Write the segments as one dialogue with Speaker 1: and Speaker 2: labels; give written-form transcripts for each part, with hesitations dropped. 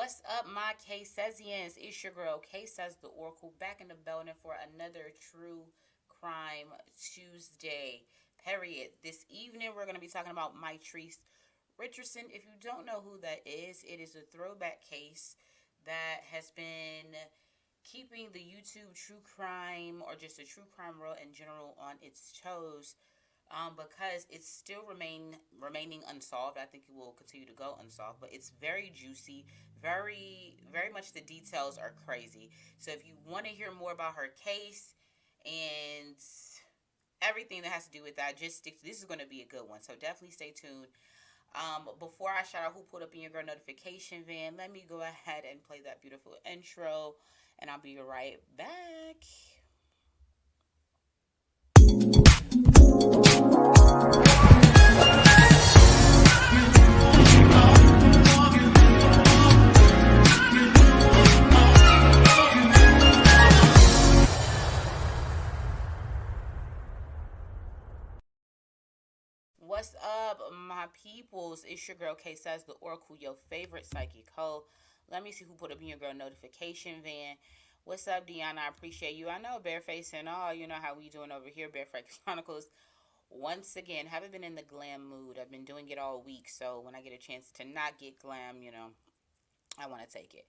Speaker 1: What's up, my K-Sazians? It's your girl, K says the Oracle, back in the building for another True Crime Tuesday. Period. This evening, we're going to be talking about Mitrice Richardson. If you don't know who that is, it is a throwback case that has been keeping the YouTube true crime or just the true crime world in general on its toes, because it's still remaining unsolved. I think it will continue to go unsolved, but it's very juicy, very much the details are crazy. So if you want to hear more about her case and everything that has to do with that, just stick. This is going to be a good one, so definitely stay tuned. Before I shout out who put up in your girl notification van, let me go ahead and play that beautiful intro, and I'll be right back. What's up, my peoples? It's your girl K says the Oracle, your favorite psychic hoe. Let me see who put up in your girl notification van. What's up, Deanna? I appreciate you. I know Bareface and all. You know how we doing over here, Bareface Chronicles. Once again, haven't been in the glam mood. I've been doing it all week, so when I get a chance to not get glam, I want to take it.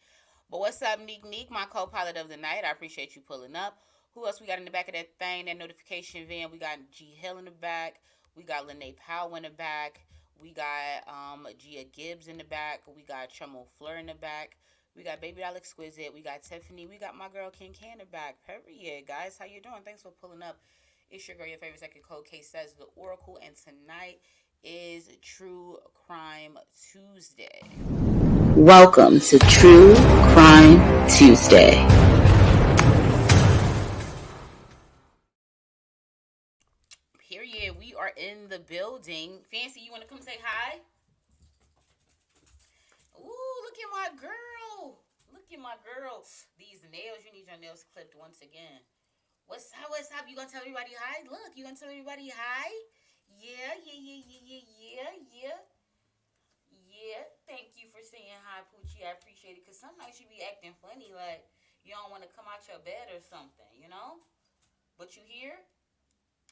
Speaker 1: But what's up, Neek, my co-pilot of the night? I appreciate you pulling up. Who else we got in the back of that thing, that notification van? We got G Hill in the back. We got Lene Powell in the back. We got Gia Gibbs in the back. We got Chummel Fleur in the back. We got Baby Doll Exquisite. We got Tiffany. We got my girl Ken Can in the back. Period, guys. How you doing? Thanks for pulling up. It's your girl, your favorite second code case says the Oracle, and tonight is True Crime Tuesday. Welcome to True Crime Tuesday. Period. We are in the building. Fancy, you want to come say hi? Ooh, look at my girl. Look at my girl. These nails, you need your nails clipped once again. What's up? What's up? You gonna tell everybody hi? Look, you gonna tell everybody hi? Yeah. Yeah. Thank you for saying hi, Poochie. I appreciate it. Cause sometimes you be acting funny, like you don't want to come out your bed or something, you know? But you here?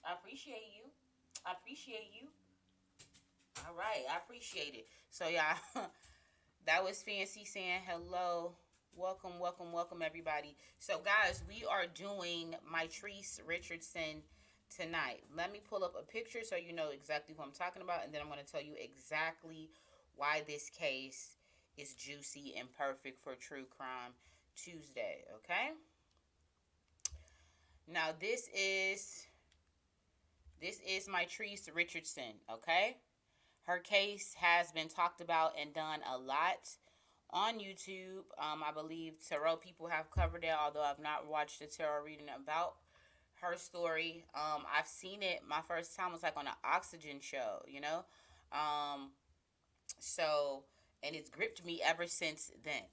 Speaker 1: I appreciate you. I appreciate you. All right, I appreciate it. So yeah, that was Fancy saying hello. Welcome, everybody. So guys, we are doing Mitrice Richardson tonight. Let me pull up a picture so you know exactly who I'm talking about, and then I'm going to tell you exactly why this case is juicy and perfect for True Crime Tuesday. Okay. Now this is Mitrice Richardson. Okay. Her case has been talked about and done a lot on YouTube. I believe tarot people have covered it, although I've not watched the tarot reading about her story. I've seen it. My first time was like on an Oxygen show. Um, so, and it's gripped me ever since then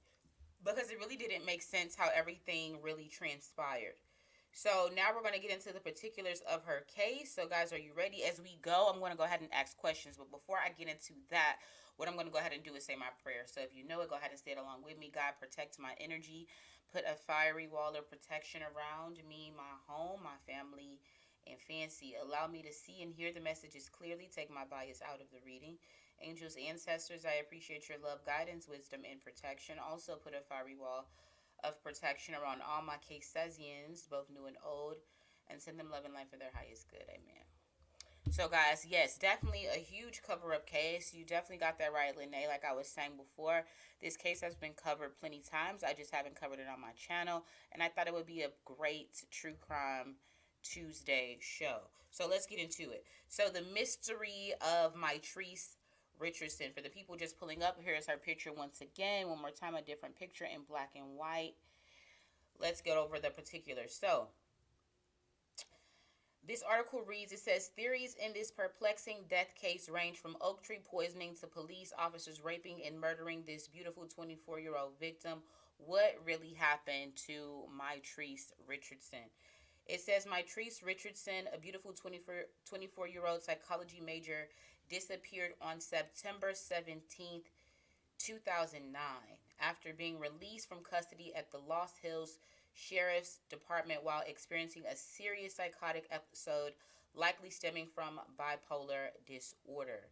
Speaker 1: because it really didn't make sense how everything really transpired. So now we're going to get into the particulars of her case. So guys, are you ready? As we go, I'm going to go ahead and ask questions. But before I get into that, what I'm going to go ahead and do is say my prayer. So if you know it, go ahead and say it along with me. God, protect my energy. Put a fiery wall of protection around me, my home, my family, and Fancy. Allow me to see and hear the messages clearly. Take my bias out of the reading. Angels, ancestors, I appreciate your love, guidance, wisdom, and protection. Also put a fiery wall of protection around all my K-Sazians, both new and old, and send them love and light for their highest good. Amen. So, guys, yes, definitely a huge cover-up case. You definitely got that right, Lene. Like I was saying before, this case has been covered plenty times. I just haven't covered it on my channel, and I thought it would be a great True Crime Tuesday show. So, let's get into it. So, the mystery of Mitrice Richardson. For the people just pulling up, here is her picture once again. One more time, a different picture in black and white. Let's get over the particulars. So, this article reads, it says, theories in this perplexing death case range from oak tree poisoning to police officers raping and murdering this beautiful 24-year-old victim. What really happened to Mitrice Richardson? It says Mitrice Richardson, a beautiful 24-year-old psychology major, disappeared on September 17th, 2009, after being released from custody at the Lost Hills Sheriff's Department while experiencing a serious psychotic episode likely stemming from bipolar disorder.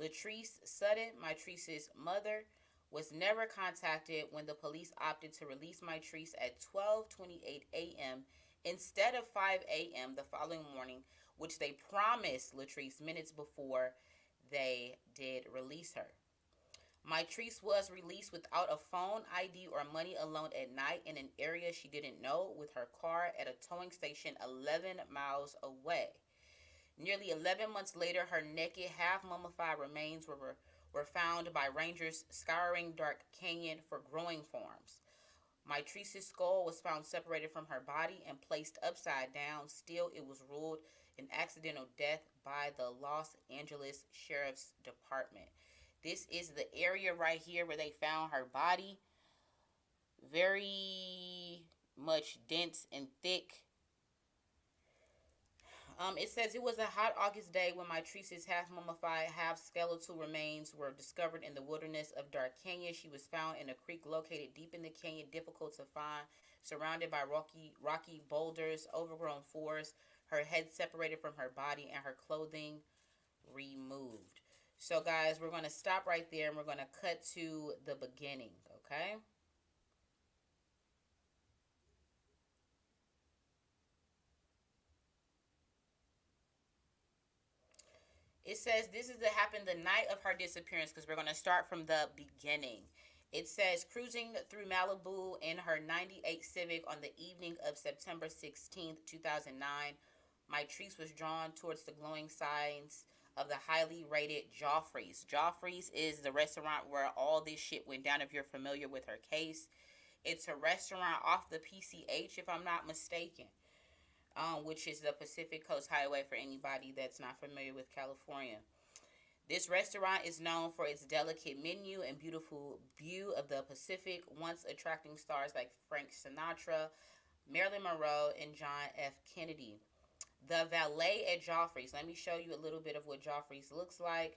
Speaker 1: Mitrice Sutton, Mitrice's mother, was never contacted when the police opted to release Mitrice at 12:28 a.m. instead of 5 a.m. the following morning, which they promised Latrice minutes before they did release her. Mitrice was released without a phone, ID, or money, alone at night in an area she didn't know, with her car at a towing station 11 miles away. Nearly 11 months later, her naked, half-mummified remains were found by rangers scouring Dark Canyon for growing forms. Mitrice's skull was found separated from her body and placed upside down. Still, it was ruled an accidental death by the Los Angeles Sheriff's Department. This is the area right here where they found her body. Very much dense and thick. It says it was a hot August day when Mitrice's half-mummified, half-skeletal remains were discovered in the wilderness of Dark Canyon. She was found in a creek located deep in the canyon, difficult to find, surrounded by rocky boulders, overgrown forest, her head separated from her body, and her clothing removed. So, guys, we're going to stop right there, and we're going to cut to the beginning, okay? It says this is what happened the night of her disappearance, because we're going to start from the beginning. It says, cruising through Malibu in her 98 Civic on the evening of September 16th, 2009, Mitrice was drawn towards the glowing signs of the highly rated Joffrey's. Joffrey's is the restaurant where all this shit went down, if you're familiar with her case. It's a restaurant off the PCH, if I'm not mistaken. Which is the Pacific Coast Highway for anybody that's not familiar with California. This restaurant is known for its delicate menu and beautiful view of the Pacific, once attracting stars like Frank Sinatra, Marilyn Monroe, and John F. Kennedy. The valet at Joffrey's. Let me show you a little bit of what Joffrey's looks like.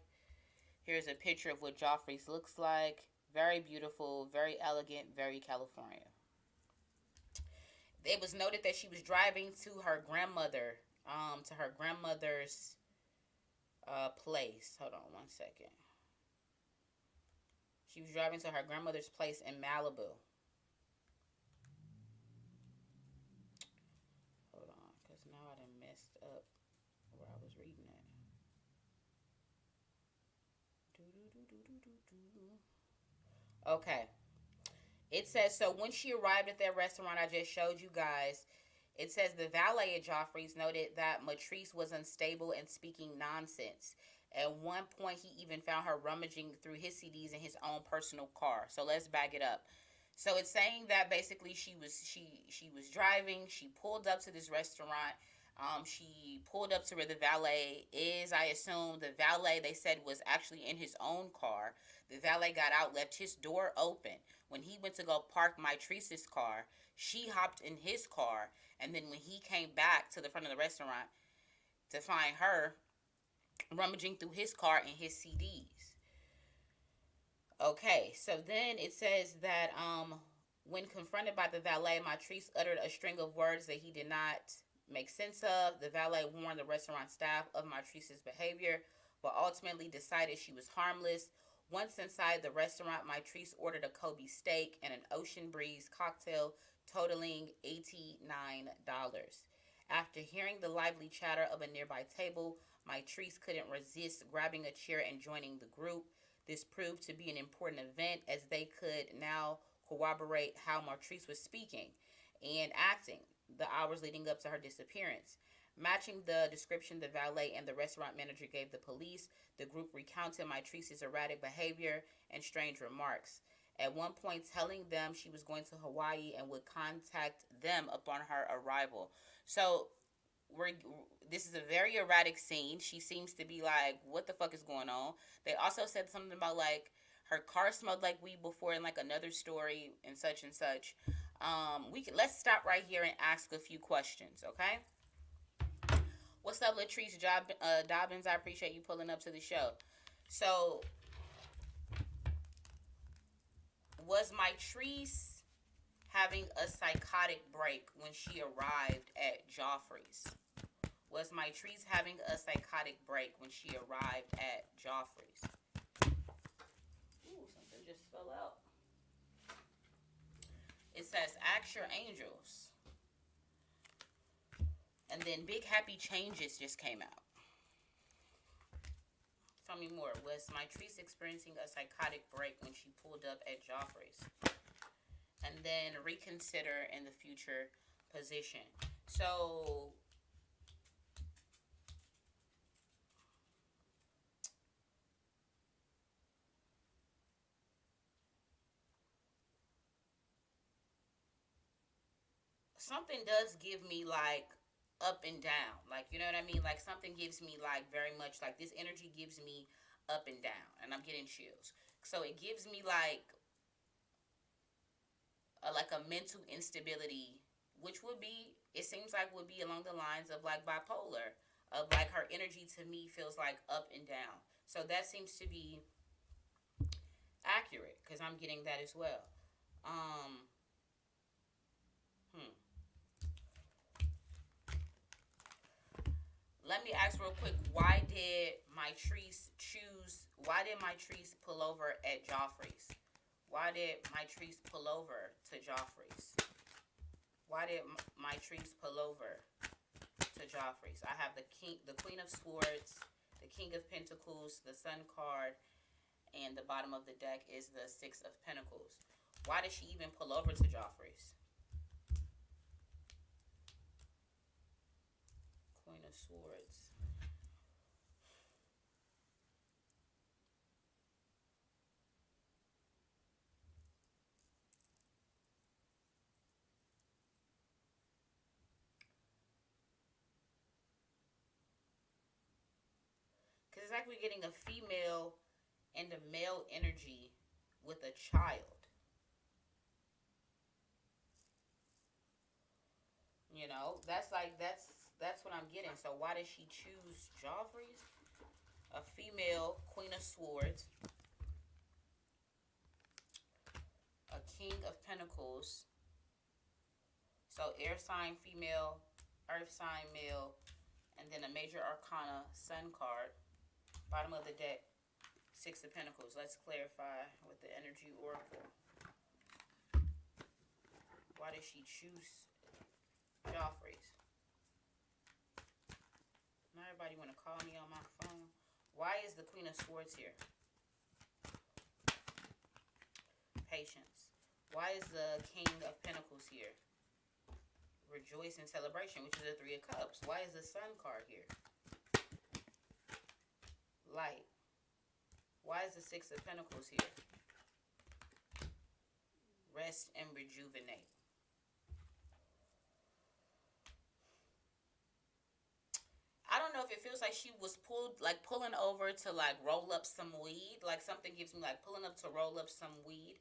Speaker 1: Here's a picture of what Joffrey's looks like. Very beautiful, very elegant, very California. It was noted that she was driving to her grandmother's place. Hold on one second. She was driving to her grandmother's place in Malibu. Hold on, because now I done messed up where I was reading it. Okay. It says, so when she arrived at that restaurant I just showed you guys, it says the valet at Joffrey's noted that Mitrice was unstable and speaking nonsense. At one point, he even found her rummaging through his CDs in his own personal car. So let's back it up. So it's saying that basically she was driving. She pulled up to this restaurant. She pulled up to where the valet is. I assume the valet, they said, was actually in his own car. The valet got out, left his door open. When he went to go park Mitrice's car, she hopped in his car. And then when he came back to the front of the restaurant to find her rummaging through his car and his CDs. Okay, so then it says that when confronted by the valet, Mitrice uttered a string of words that he did not make sense of. The valet warned the restaurant staff of Mitrice's behavior, but ultimately decided she was harmless. Once inside the restaurant, Mitrice ordered a Kobe steak and an Ocean Breeze cocktail, totaling $89. After hearing the lively chatter of a nearby table, Mitrice couldn't resist grabbing a chair and joining the group. This proved to be an important event, as they could now corroborate how Mitrice was speaking and acting the hours leading up to her disappearance. Matching the description the valet and the restaurant manager gave the police, the group recounted Mitrice's erratic behavior and strange remarks, at one point telling them she was going to Hawaii and would contact them upon her arrival. So this is a very erratic scene. She seems to be like, what the fuck is going on? They also said something about like her car smelled like weed before in like another story and such and such. Let's stop right here and ask a few questions, okay? What's up, Latrice Dobbins? I appreciate you pulling up to the show. So, Was Mitrice having a psychotic break when she arrived at Joffrey's? Was Mitrice having a psychotic break when she arrived at Joffrey's? Ooh, something just fell out. It says, ask your angels. And then Big Happy Changes just came out. Tell me more. Was Mitrice experiencing a psychotic break when she pulled up at Joffrey's? And then reconsider in the future position. So something does give me like up and down. Like, you know what I mean? Like something gives me like very much like this energy gives me up and down. And I'm getting chills. So it gives me like a mental instability, which would be, it seems like would be along the lines of like bipolar, of like her energy to me feels like up and down. So that seems to be accurate because I'm getting that as well. Um, hmm. Let me ask real quick, why did Mitrice pull over at Joffrey's? Why did Mitrice pull over to Joffrey's? Why did Mitrice pull over to Joffrey's? I have the Queen of Swords, the King of Pentacles, the Sun card, and the bottom of the deck is the Six of Pentacles. Why did she even pull over to Joffrey's? Queen of Swords. Because it's like we're getting a female and a male energy with a child. You know, that's what I'm getting. So why did she choose Joffrey's? A female Queen of Swords, a King of Pentacles. So air sign female, earth sign male, and then a major arcana Sun card. Bottom of the deck, Six of Pentacles. Let's clarify with the energy oracle. Why did she choose Joffrey's? Not everybody want to call me on my phone. Why is the Queen of Swords here? Patience. Why is the King of Pentacles here? Rejoice and celebration, which is the Three of Cups. Why is the Sun card here? Light. Why is the Six of Pentacles here? Rest and rejuvenate. I don't know if it feels like she was pulling over to like roll up some weed. Like something gives me like pulling up to roll up some weed.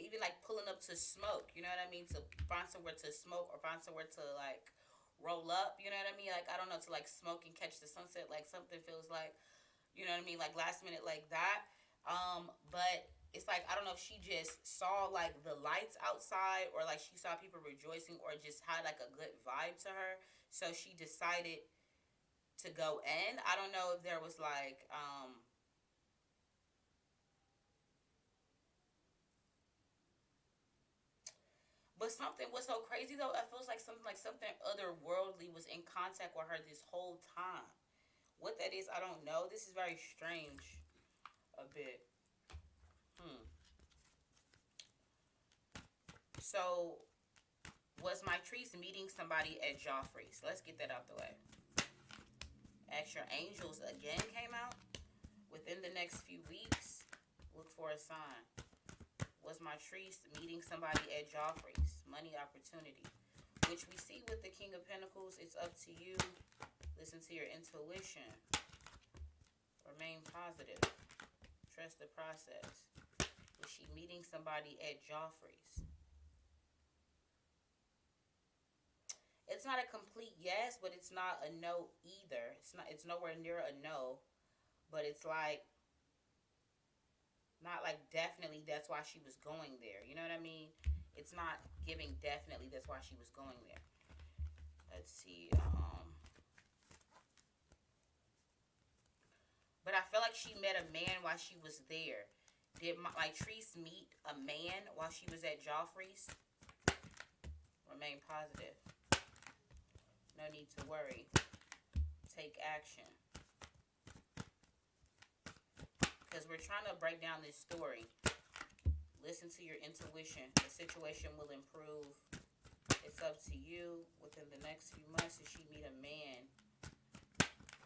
Speaker 1: Even like pulling up to smoke, you know what I mean? To find somewhere to smoke or find somewhere to like roll up, you know what I mean? Like, I don't know, to like smoke and catch the sunset. Like something feels like, you know what I mean? Like last minute like that. But it's like, I don't know if she just saw like the lights outside or like she saw people rejoicing or just had like a good vibe to her. So she decided to go in. I don't know if there was like, but something was so crazy though. It feels like something otherworldly was in contact with her this whole time. What that is, I don't know. This is very strange. A bit. So, was Mitrice meeting somebody at Joffrey's? Let's get that out the way. Ask your angels again came out. Within the next few weeks, look for a sign. Was Mitrice meeting somebody at Joffrey's? Money opportunity. Which we see with the King of Pentacles. It's up to you. Listen to your intuition. Remain positive. Trust the process. Was she meeting somebody at Joffrey's? It's not a complete yes, but it's not a no either. It's nowhere near a no. But it's like Not like definitely that's why she was going there. You know what I mean? It's not giving definitely that's why she was going there. Let's see. But I feel like she met a man while she was there. Did Mitrice meet a man while she was at Joffrey's? Remain positive. No need to worry. Take action. Because we're trying to break down this story. Listen to your intuition. The situation will improve. It's up to you. Within the next few months, if she meet a man,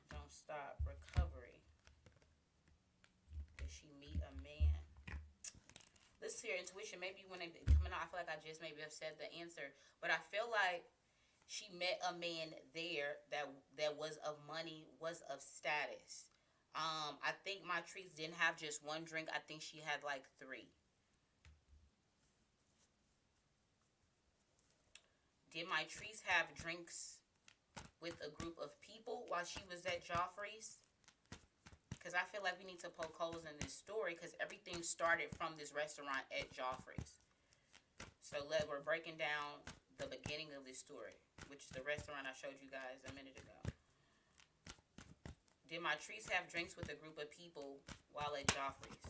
Speaker 1: don't stop. Recovery. Did she meet a man? Listen to your intuition. Maybe when it coming out, I feel like I just maybe have said the answer. But I feel like she met a man there that was of money, was of status. I think Mitrice didn't have just one drink. I think she had like 3. Did Mitrice have drinks with a group of people while she was at Joffrey's? Because I feel like we need to poke holes in this story because everything started from this restaurant at Joffrey's. So we're breaking down the beginning of this story, which is the restaurant I showed you guys a minute ago. Did Mitrice have drinks with a group of people while at Joffrey's?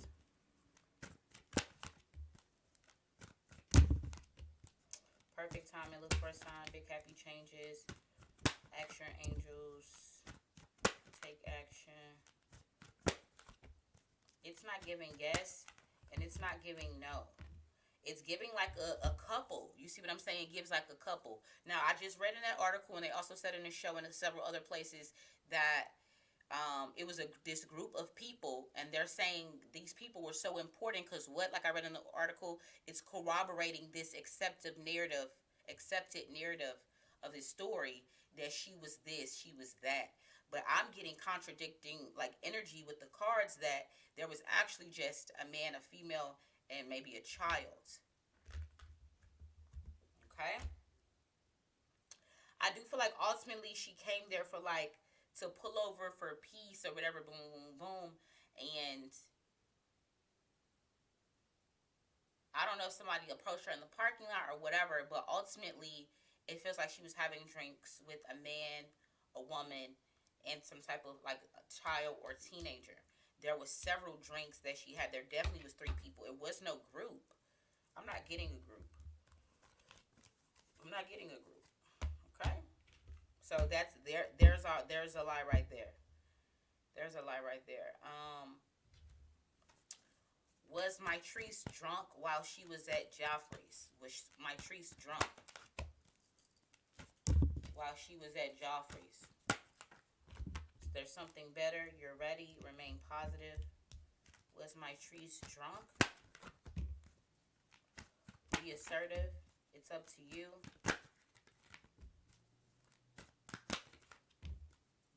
Speaker 1: Perfect timing. Look for a sign. Big happy changes. Action angels. Take action. It's not giving yes, and it's not giving no. It's giving like a couple. You see what I'm saying? It gives like a couple. Now, I just read in that article, and they also said in the show and in several other places that it was this group of people, and they're saying these people were so important because what, like I read in the article, it's corroborating this accepted narrative of this story that she was this, she was that. But I'm getting contradicting like energy with the cards that there was actually just a man, a female, and maybe a child. Okay? I do feel like ultimately she came there for like to pull over for peace or whatever, boom, boom, boom. And I don't know if somebody approached her in the parking lot or whatever, but ultimately it feels like she was having drinks with a man, a woman, and some type of like a child or teenager. There was several drinks that she had. There definitely was 3 people. It was no group. I'm not getting a group. Okay? So that's there's a lie right there. There's a lie right there. Was Mitrice drunk while she was at Joffrey's? Was Mitrice drunk while she was at Joffrey's? There's something better. You're ready. Remain positive. Was Mitrice drunk? Be assertive. It's up to you.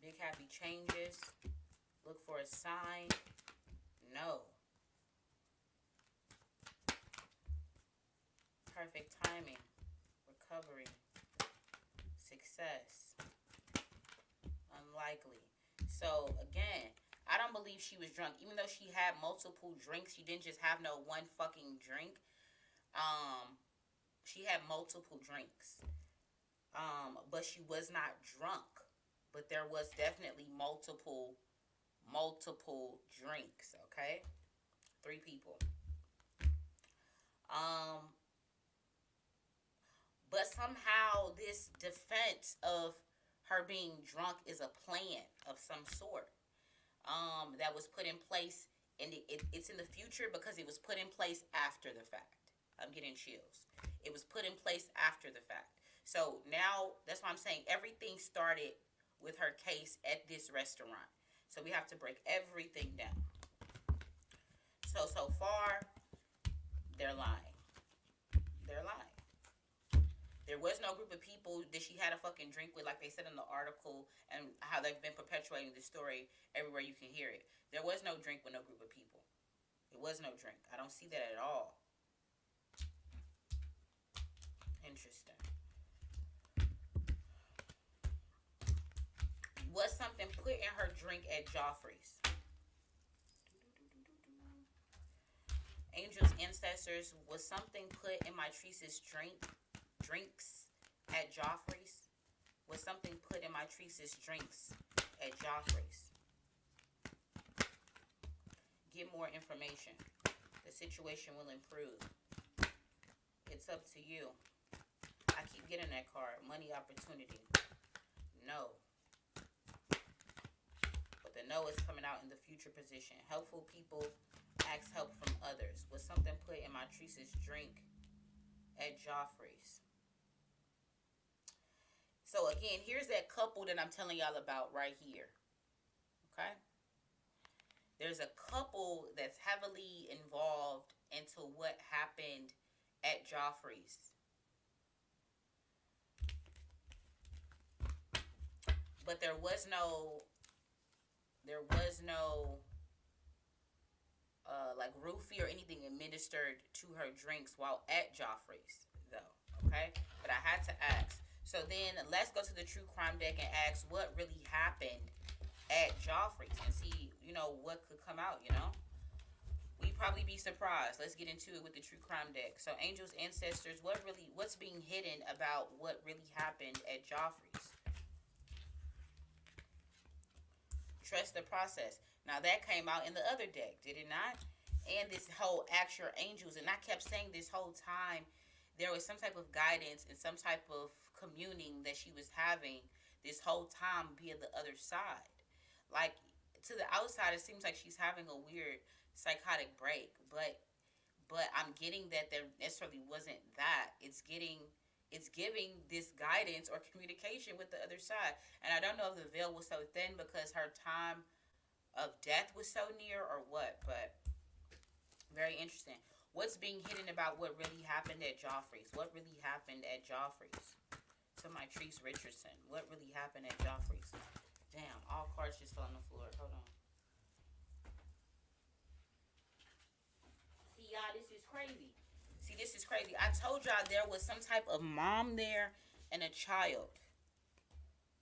Speaker 1: Big happy changes. Look for a sign. No. Perfect timing. Recovery. Success. Unlikely. So, again, I don't believe she was drunk. Even though she had multiple drinks, she didn't just have no one fucking drink. She had multiple drinks. But she was not drunk. But there was definitely multiple drinks, okay? 3 people. But somehow this defense of her being drunk is a plan of some sort that was put in place, and it's in the future because it was put in place after the fact. I'm getting chills. It was put in place after the fact. So now that's why I'm saying everything started with her case at this restaurant. So we have to break everything down. So far, they're lying. They're lying. There was no group of people that she had a fucking drink with, like they said in the article, and how they've been perpetuating the story everywhere you can hear it. There was no drink with no group of people. It was no drink. I don't see that at all. Interesting. Was something put in her drink at Joffrey's? Angels, ancestors, was something put in Mitrice's drinks at Joffrey's? Was something put in Mitrice's drinks at Joffrey's? Get more information. The situation will improve. It's up to you. I keep getting that card. Money, opportunity. No. But the no is coming out in the future position. Helpful people ask help from others. Was something put in Mitrice's drink at Joffrey's? So again, here's that couple that I'm telling y'all about right here. Okay? There's a couple that's heavily involved into what happened at Joffrey's. But there was no like roofie or anything administered to her drinks while at Joffrey's, though. Okay? But I had to ask. So then let's go to the true crime deck and ask what really happened at Joffrey's and see, what could come out, We'd probably be surprised. Let's get into it with the true crime deck. So angels, ancestors, what's being hidden about what really happened at Joffrey's? Trust the process. Now that came out in the other deck, did it not? And this whole ask your angels, and I kept saying this whole time there was some type of guidance and some type of communing that she was having this whole time via the other side. Like, to the outside, it seems like she's having a weird psychotic break, but I'm getting that there necessarily wasn't that. It's giving this guidance or communication with the other side. And I don't know if the veil was so thin because her time of death was so near or what, but very interesting. What's being hidden about what really happened at Joffrey's? What really happened at Joffrey's? To Mitrice Richardson. What really happened at Joffrey's? Damn, all cards just fell on the floor. Hold on. See, y'all, this is crazy. This is crazy. I told y'all there was some type of mom there and a child.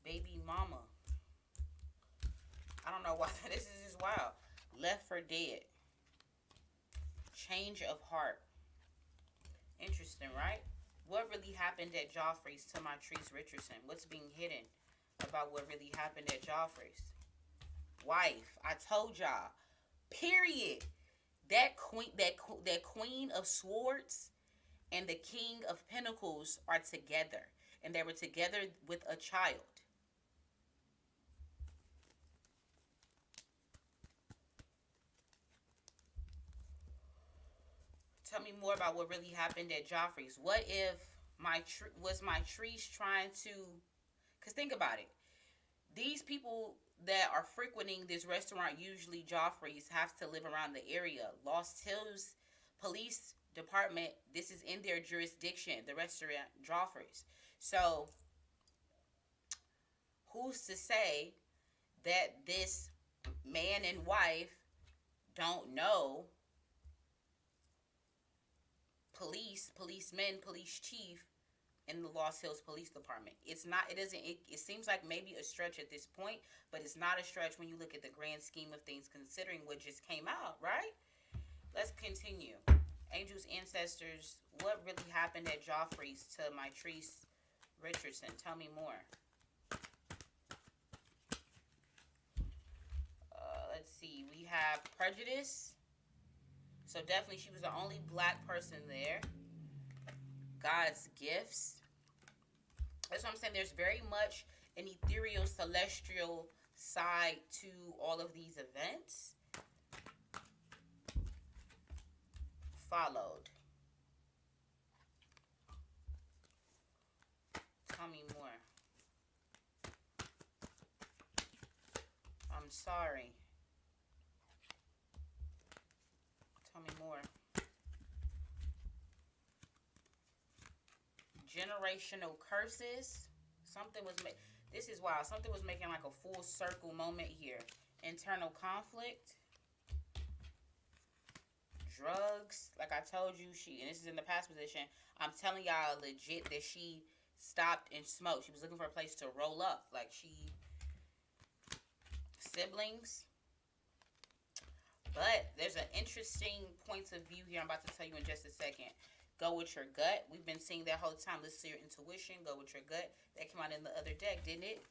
Speaker 1: Baby mama. I don't know why. This is just wild. Left for dead. Change of heart. Interesting, right? What really happened at Joffrey's to Mitrice Richardson? What's being hidden about what really happened at Joffrey's? Wife. I told y'all. Period. That queen of swords and the king of pentacles are together. And they were together with a child. Tell me more about what really happened at Joffrey's. What if Mitrice trying to... Because think about it. These people that are frequenting this restaurant, usually Joffrey's, have to live around the area. Lost Hills Police Department, this is in their jurisdiction, the restaurant Joffrey's. So, who's to say that this man and wife don't know policemen, police chief in the Lost Hills Police Department? It seems like maybe a stretch at this point, but it's not a stretch when you look at the grand scheme of things, considering what just came out, right? Let's continue. Angels, ancestors, what really happened at Joffrey's to Mitrice Richardson? Tell me more. Let's see. We have prejudice. So definitely she was the only black person there. God's gifts. That's what I'm saying. There's very much an ethereal, celestial side to all of these events. Followed. Tell me more. I'm sorry. Tell me more. Generational curses. Something was this is wild. Something was making like a full circle moment here. Internal conflict. Drugs. Like I told you, and this is in the past position, I'm telling y'all legit that she stopped and smoked. She was looking for a place to roll up. Like siblings. But there's an interesting point of view here I'm about to tell you in just a second. Go with your gut. We've been seeing that whole time. Listen to your intuition. Go with your gut. That came out in the other deck, didn't it?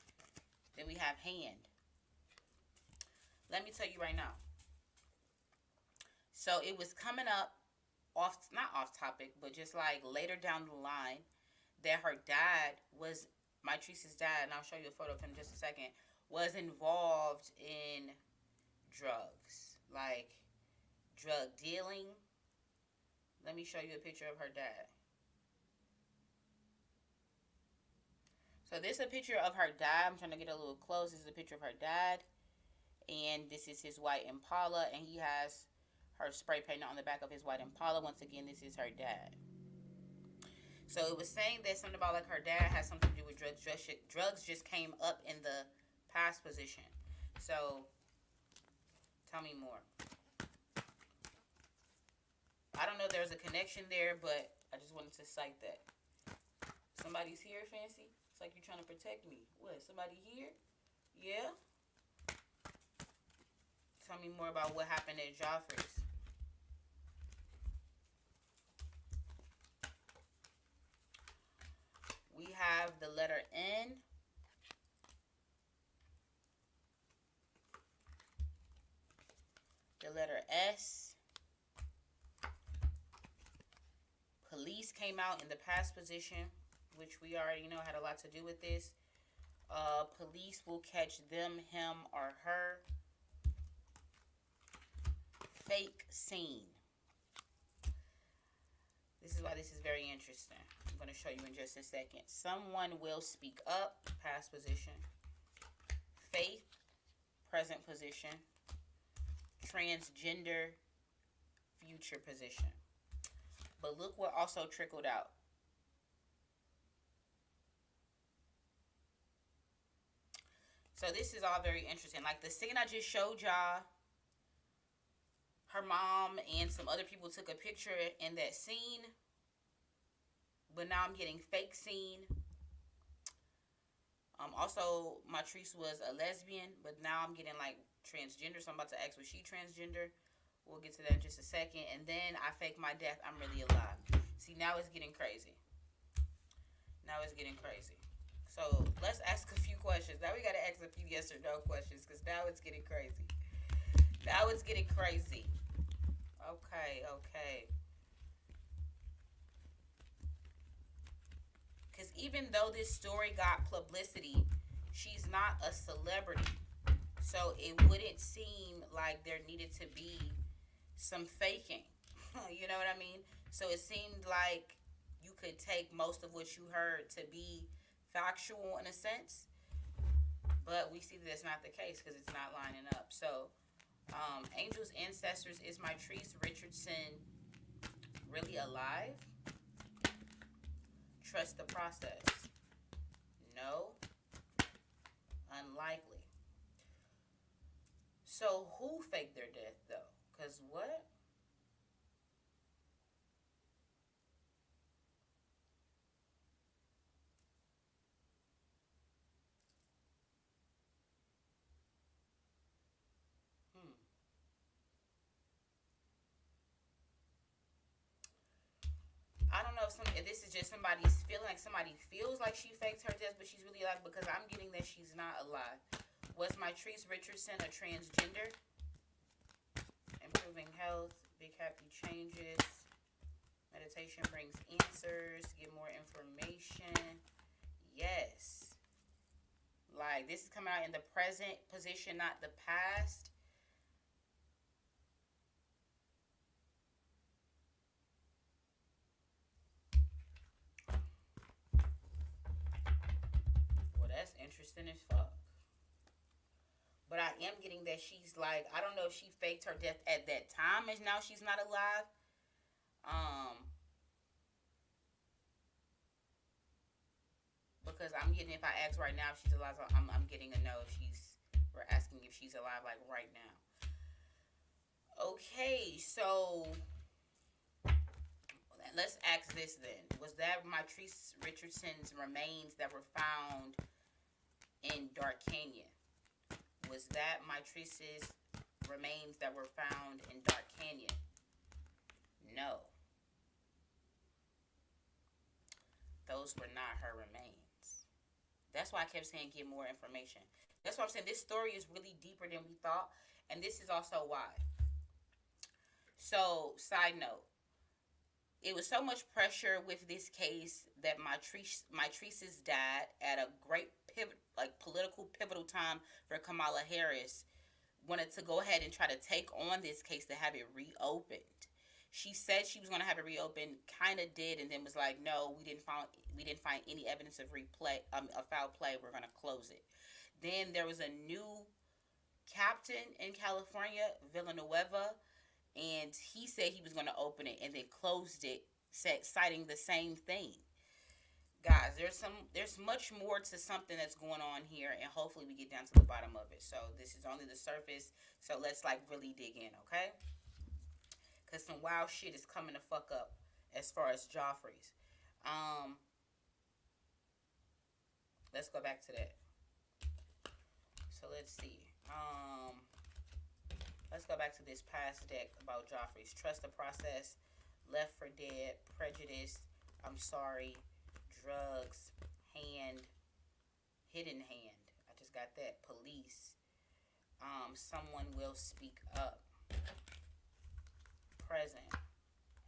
Speaker 1: Then we have hand. Let me tell you right now. So it was coming up off, not off topic, but just like later down the line, that her dad was, Mitrice's dad, and I'll show you a photo of him in just a second, was involved in drugs, like drug dealing. Let me show you a picture of her dad. So this is a picture of her dad. I'm trying to get a little close. This is a picture of her dad. And this is his white Impala. And he has her spray paint on the back of his white Impala. Once again, this is her dad. So it was saying that something about like her dad has something to do with drugs. Drugs just came up in the past position. So tell me more. I don't know if there's a connection there, but I just wanted to cite that. Somebody's here, Fancy? It's like you're trying to protect me. What, somebody here? Yeah? Tell me more about what happened at Joffrey's. We have the letter N. The letter S. Police came out in the past position, which we already know had a lot to do with this. Police will catch them, him, or her. Fake scene. This is why this is very interesting. I'm going to show you in just a second. Someone will speak up, past position. Faith, present position. Transgender, future position. But look what also trickled out. So this is all very interesting. Like the scene I just showed y'all, her mom and some other people took a picture in that scene. But now I'm getting fake scene. Also, Mitrice was a lesbian, but now I'm getting like transgender. So I'm about to ask, was she transgender? We'll get to that in just a second. And then I fake my death. I'm really alive. See, now it's getting crazy. Now it's getting crazy. So let's ask a few questions. Now we got to ask a few yes or no questions because now it's getting crazy. Now it's getting crazy. Okay, okay. Because even though this story got publicity, she's not a celebrity. So it wouldn't seem like there needed to be some faking. You know what I mean? So it seemed like you could take most of what you heard to be factual in a sense. But we see that it's not the case because it's not lining up. So, Angels Ancestors, is Mitrice Richardson really alive? Trust the process. No. Unlikely. So who faked their death though? Because what? I don't know if this is just somebody's feeling, like somebody feels like she faked her death, but she's really alive, because I'm getting that she's not alive. Was Mitrice Richardson a transgender? Improving health, big happy changes. Meditation brings answers. Get more information. Yes. Like, this is coming out in the present position, not the past. That's interesting as fuck. But I am getting that she's like, I don't know if she faked her death at that time and now she's not alive. Because I'm getting, if I ask right now if she's alive, I'm getting a no if we're asking if she's alive like right now. Okay, so let's ask this then. Was that Mitrice Richardson's remains that were found in Dark Canyon? Was that Mitrice's remains that were found in Dark Canyon? No. Those were not her remains. That's why I kept saying get more information. That's why I'm saying this story is really deeper than we thought. And this is also why. So, side note. It was so much pressure with this case that Mitrice's dad, at a great political pivotal time for Kamala Harris, wanted to go ahead and try to take on this case to have it reopened. She said she was going to have it reopened, kind of did, and then was like, "No, we didn't find any evidence of foul play. We're going to close it." Then there was a new captain in California, Villanueva, and he said he was going to open it and then closed it, citing the same thing. Guys, there's much more to something that's going on here, and hopefully we get down to the bottom of it. So this is only the surface, so let's really dig in, okay? Because some wild shit is coming to fuck up as far as Joffrey's. Let's go back to that. So let's see. Let's go back to this past deck about Joffrey's. Trust the process, Left for Dead, Prejudice, I'm Sorry, Drugs, Hand, Hidden Hand. I just got that. Police. Someone Will Speak Up. Present.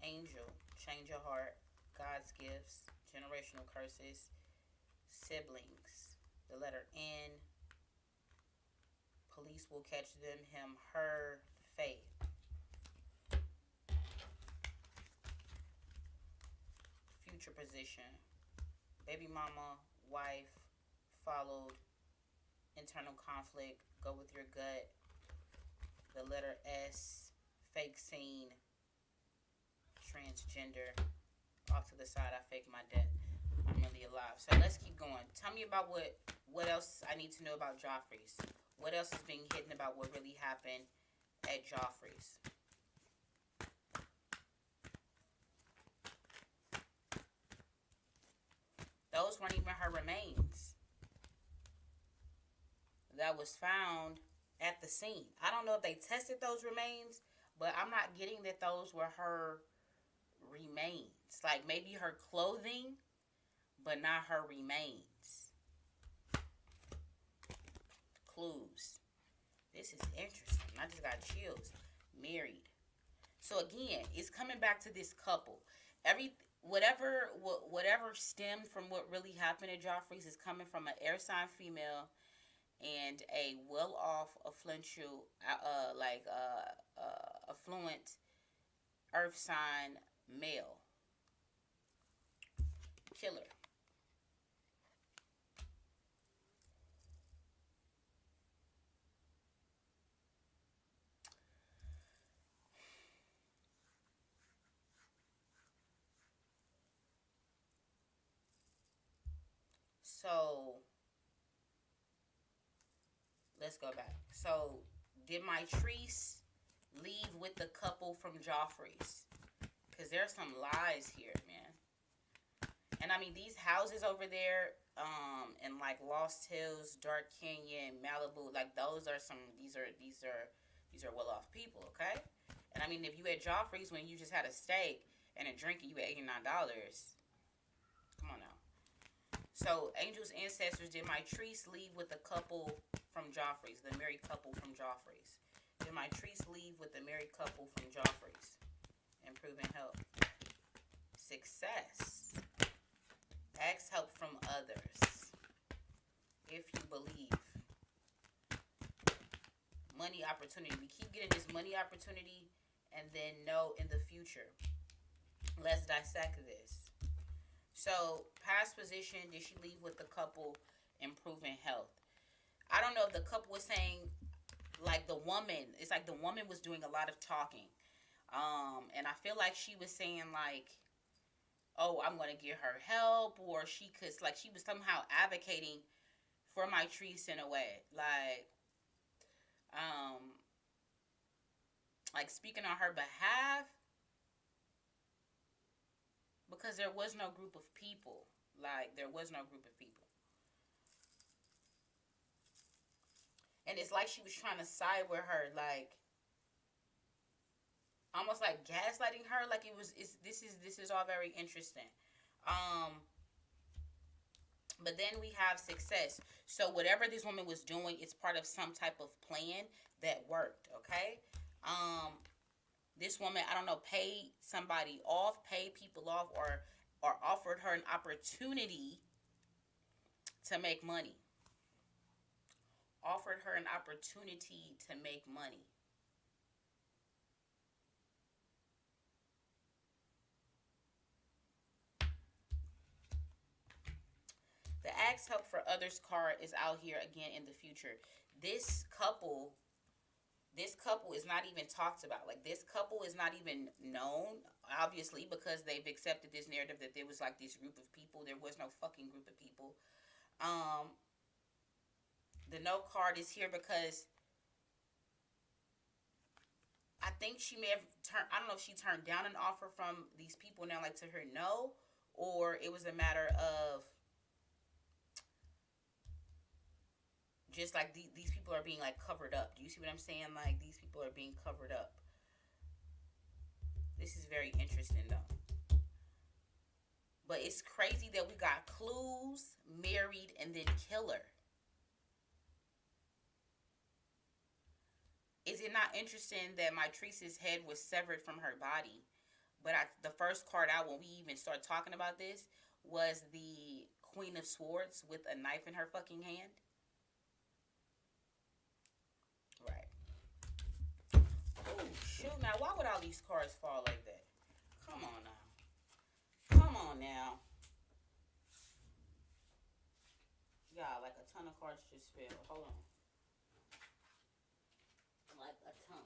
Speaker 1: Angel, Change Your Heart, God's Gifts, Generational Curses, Siblings, the letter N, Police Will Catch Them, Him, Her, Faith. Future position. Baby mama, wife, followed, internal conflict, go with your gut, the letter S, fake scene, transgender, off to the side, I fake my death. I'm really alive. So let's keep going. Tell me about what else I need to know about Joffrey's. What else is being hidden about what really happened at Joffrey's? Those weren't even her remains that was found at the scene. I don't know if they tested those remains, but I'm not getting that those were her remains. Like maybe her clothing, but not her remains. Clues. This is interesting. I just got chills. Married. So again, it's coming back to this couple. Whatever stemmed from what really happened at Joffrey's is coming from an air sign female and a well-off, affluent earth sign male. Killer. So, let's go back. So, did Mitrice leave with the couple from Joffrey's? Because there's some lies here, man. And I mean, these houses over there, in like Lost Hills, Dark Canyon, Malibu, like these are well-off people, okay? And I mean, if you at Joffrey's when you just had a steak and a drink and you at $89, come on now. So, Angel's ancestors, did Mitrice leave with the couple from Joffrey's, the married couple from Joffrey's? Did Mitrice leave with the married couple from Joffrey's? Improving health. Success. Ask help from others. If you believe. Money opportunity. We keep getting this money opportunity and then no in the future. Let's dissect this. So, past position, did she leave with the couple improving health? I don't know if the couple was saying, like the woman, it's like the woman was doing a lot of talking. And I feel like she was saying like, oh, I'm going to get her help, or she was somehow advocating for Mitrice in a way. Like speaking on her behalf. Because there was no group of people. And it's like she was trying to side with her. Like, almost like gaslighting her. Like this is all very interesting. Um, but then we have success. So whatever this woman was doing, it's part of some type of plan that worked. Okay. Um, this woman, I don't know, paid somebody off, paid people off, or offered her an opportunity to make money. Offered her an opportunity to make money. The ask help for others card is out here again in the future. This couple, this couple is not even talked about. Like this couple is not even known, obviously, because they've accepted this narrative that there was like this group of people. There was no fucking group of people. Um, the no card is here because I think she may have turned. I don't know if she turned down an offer from these people now, like to her no, or it was a matter of just like these people are being like covered up. Do you see what I'm saying? Like these people are being covered up. This is very interesting though. But it's crazy that we got clues, married, and then killer. Is it not interesting that Mitrice's head was severed from her body? But the first card out when we even start talking about this was the Queen of Swords with a knife in her fucking hand. Right. Oh, shoot. Now, why would all these cards fall like that? Come on now. Come on now. Yeah, like a ton of cards just fell. Hold on. Like a ton.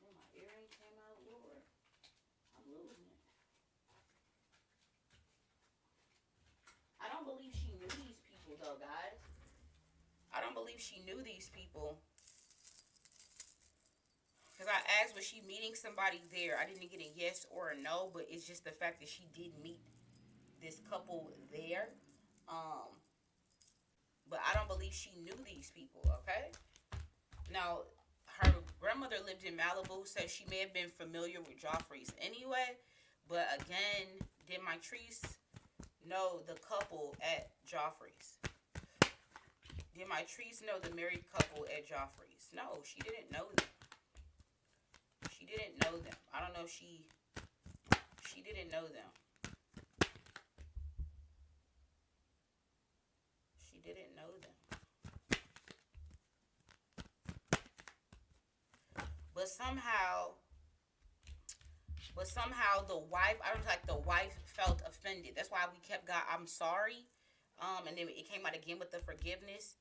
Speaker 1: Oh, my earring came out, Lord. I'm losing it. I don't believe she knew these people, though, guys. I don't believe she knew these people. Because I asked, was she meeting somebody there? I didn't get a yes or a no, but it's just the fact that she did meet this couple there. But I don't believe she knew these people, okay? Now, her grandmother lived in Malibu, so she may have been familiar with Joffrey's anyway. But again, did Mitrice know the couple at Joffrey's? Did Mitrice know the married couple at Joffrey's? No, she didn't know them. She didn't know them. I don't know if she didn't know them. She didn't know them. But somehow the wife, I was like, the wife felt offended. That's why we kept God, I'm sorry. And then it came out again with the forgiveness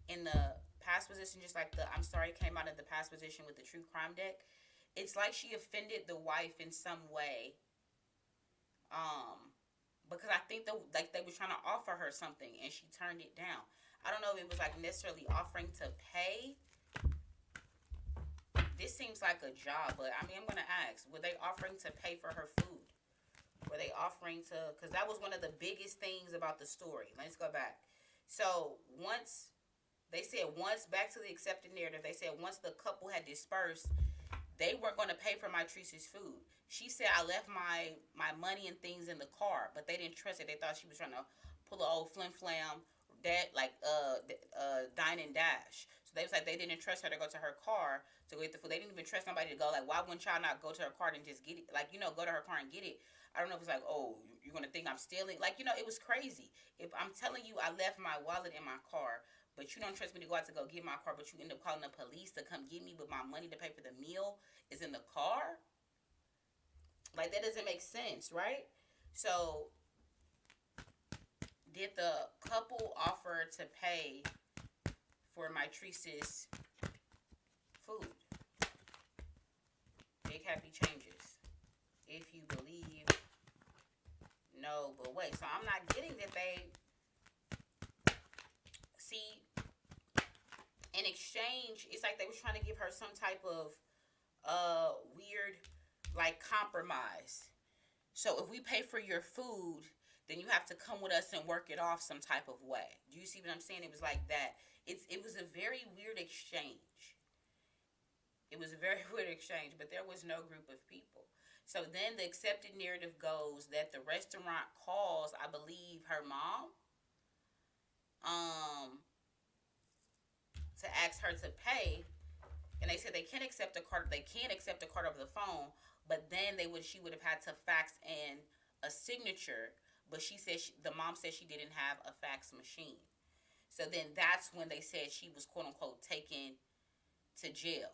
Speaker 1: in the past position, just like the I'm sorry came out in the past position with the true crime deck. It's like she offended the wife in some way. Because I think like they were trying to offer her something and she turned it down. I don't know if it was like necessarily offering to pay. This seems like a job, but I mean, I'm gonna ask: were they offering to pay for her food? Were they offering to? Because that was one of the biggest things about the story. Let's go back. So once back to the accepted narrative, they said once the couple had dispersed, they weren't going to pay for Mitrice's food. She said, I left my money and things in the car, but they didn't trust it. They thought she was trying to pull an old flim flam, dine and dash. So they was like, they didn't trust her to go to her car to get the food. They didn't even trust somebody to go. Like, why wouldn't y'all not go to her car and just get it? Like, go to her car and get it. I don't know if it's like, oh, you're going to think I'm stealing. Like, it was crazy. If I'm telling you I left my wallet in my car, but you don't trust me to go out to go get my car, but you end up calling the police to come get me with my money to pay for the meal is in the car. Like, that doesn't make sense, right? So, did the couple offer to pay for Mitrice's food? Big happy changes. If you believe, no, but wait. So, I'm not getting that they... See, in exchange, it's like they was trying to give her some type of weird, like, compromise. So if we pay for your food, then you have to come with us and work it off some type of way. Do you see what I'm saying? It was like that. It was a very weird exchange. It was a very weird exchange, but there was no group of people. So then the accepted narrative goes that the restaurant calls, I believe, her mom, um, to ask her to pay, and they said they can't accept a card. They can't accept a card over the phone, but then she would have had to fax in a signature. But the mom said she didn't have a fax machine. So then that's when they said she was quote unquote taken to jail.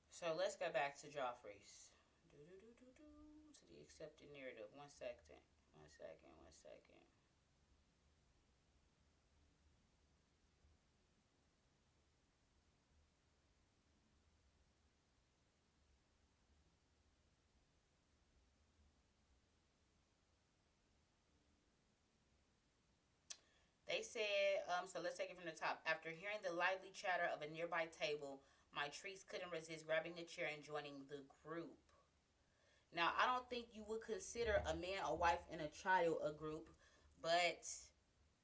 Speaker 1: So let's go back to Joffrey's. To the accepted narrative. One second. They said, so let's take it from the top. After hearing the lively chatter of a nearby table, Mitrice couldn't resist grabbing a chair and joining the group. Now, I don't think you would consider a man, a wife, and a child a group, but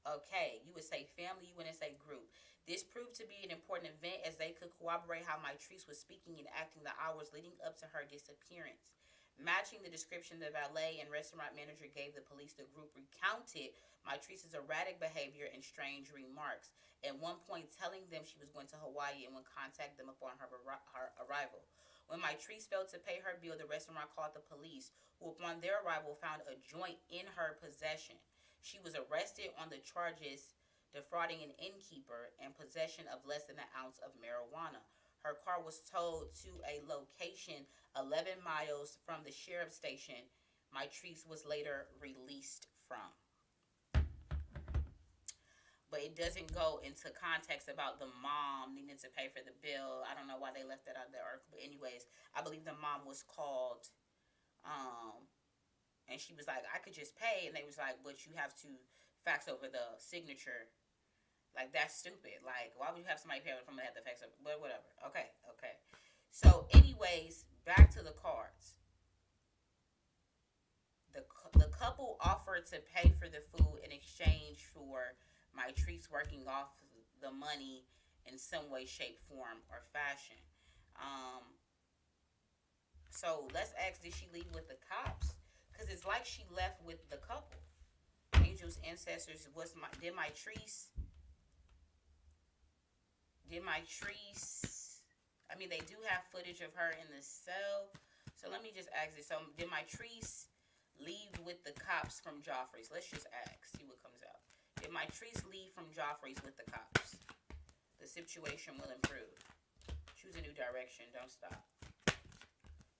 Speaker 1: okay, you would say family, you wouldn't say group. This proved to be an important event as they could corroborate how Mitrice was speaking and acting the hours leading up to her disappearance. Matching the description the valet and restaurant manager gave the police, the group recounted Mitrice's erratic behavior and strange remarks, at one point telling them she was going to Hawaii and would contact them upon her arrival. When Mitrice failed to pay her bill, the restaurant called the police, who upon their arrival found a joint in her possession. She was arrested on the charges defrauding an innkeeper and possession of less than an ounce of marijuana. Her car was towed to a location 11 miles from the sheriff's station Mitrice was later released from. But it doesn't go into context about the mom needing to pay for the bill. I don't know why they left that out of the article. But anyways, I believe the mom was called, and she was like, I could just pay. And they was like, but you have to fax over the signature. Like, that's stupid. Like, why would you have somebody pay if somebody had to fax over? But whatever. Okay. So, anyways, back to the cards. The couple offered to pay for the food in exchange for Mitrice working off the money in some way, shape, form, or fashion. So let's ask, did she leave with the cops? Because it's like she left with the couple. Angels, ancestors, did Mitrice? I mean, they do have footage of her in the cell. So let me just ask this. So did Mitrice leave with the cops from Joffrey's? Let's just ask, see what comes out. Did Mitrice leave from Joffrey's with the cops? The situation will improve. Choose a new direction. Don't stop.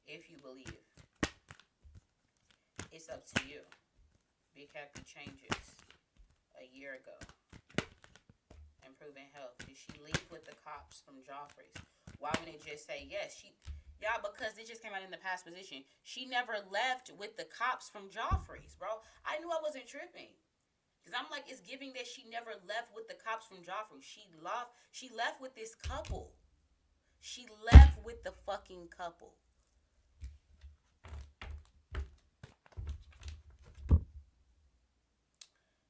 Speaker 1: If you believe. It's up to you. Big happy changes a year ago. Improving health. Did she leave with the cops from Joffrey's? Why wouldn't it just say yes? Because it just came out in the past position. She never left with the cops from Joffrey's, bro. I knew I wasn't tripping. Because I'm like, it's giving that she never left with the cops from Joffrey. She left with this couple. She left with the fucking couple.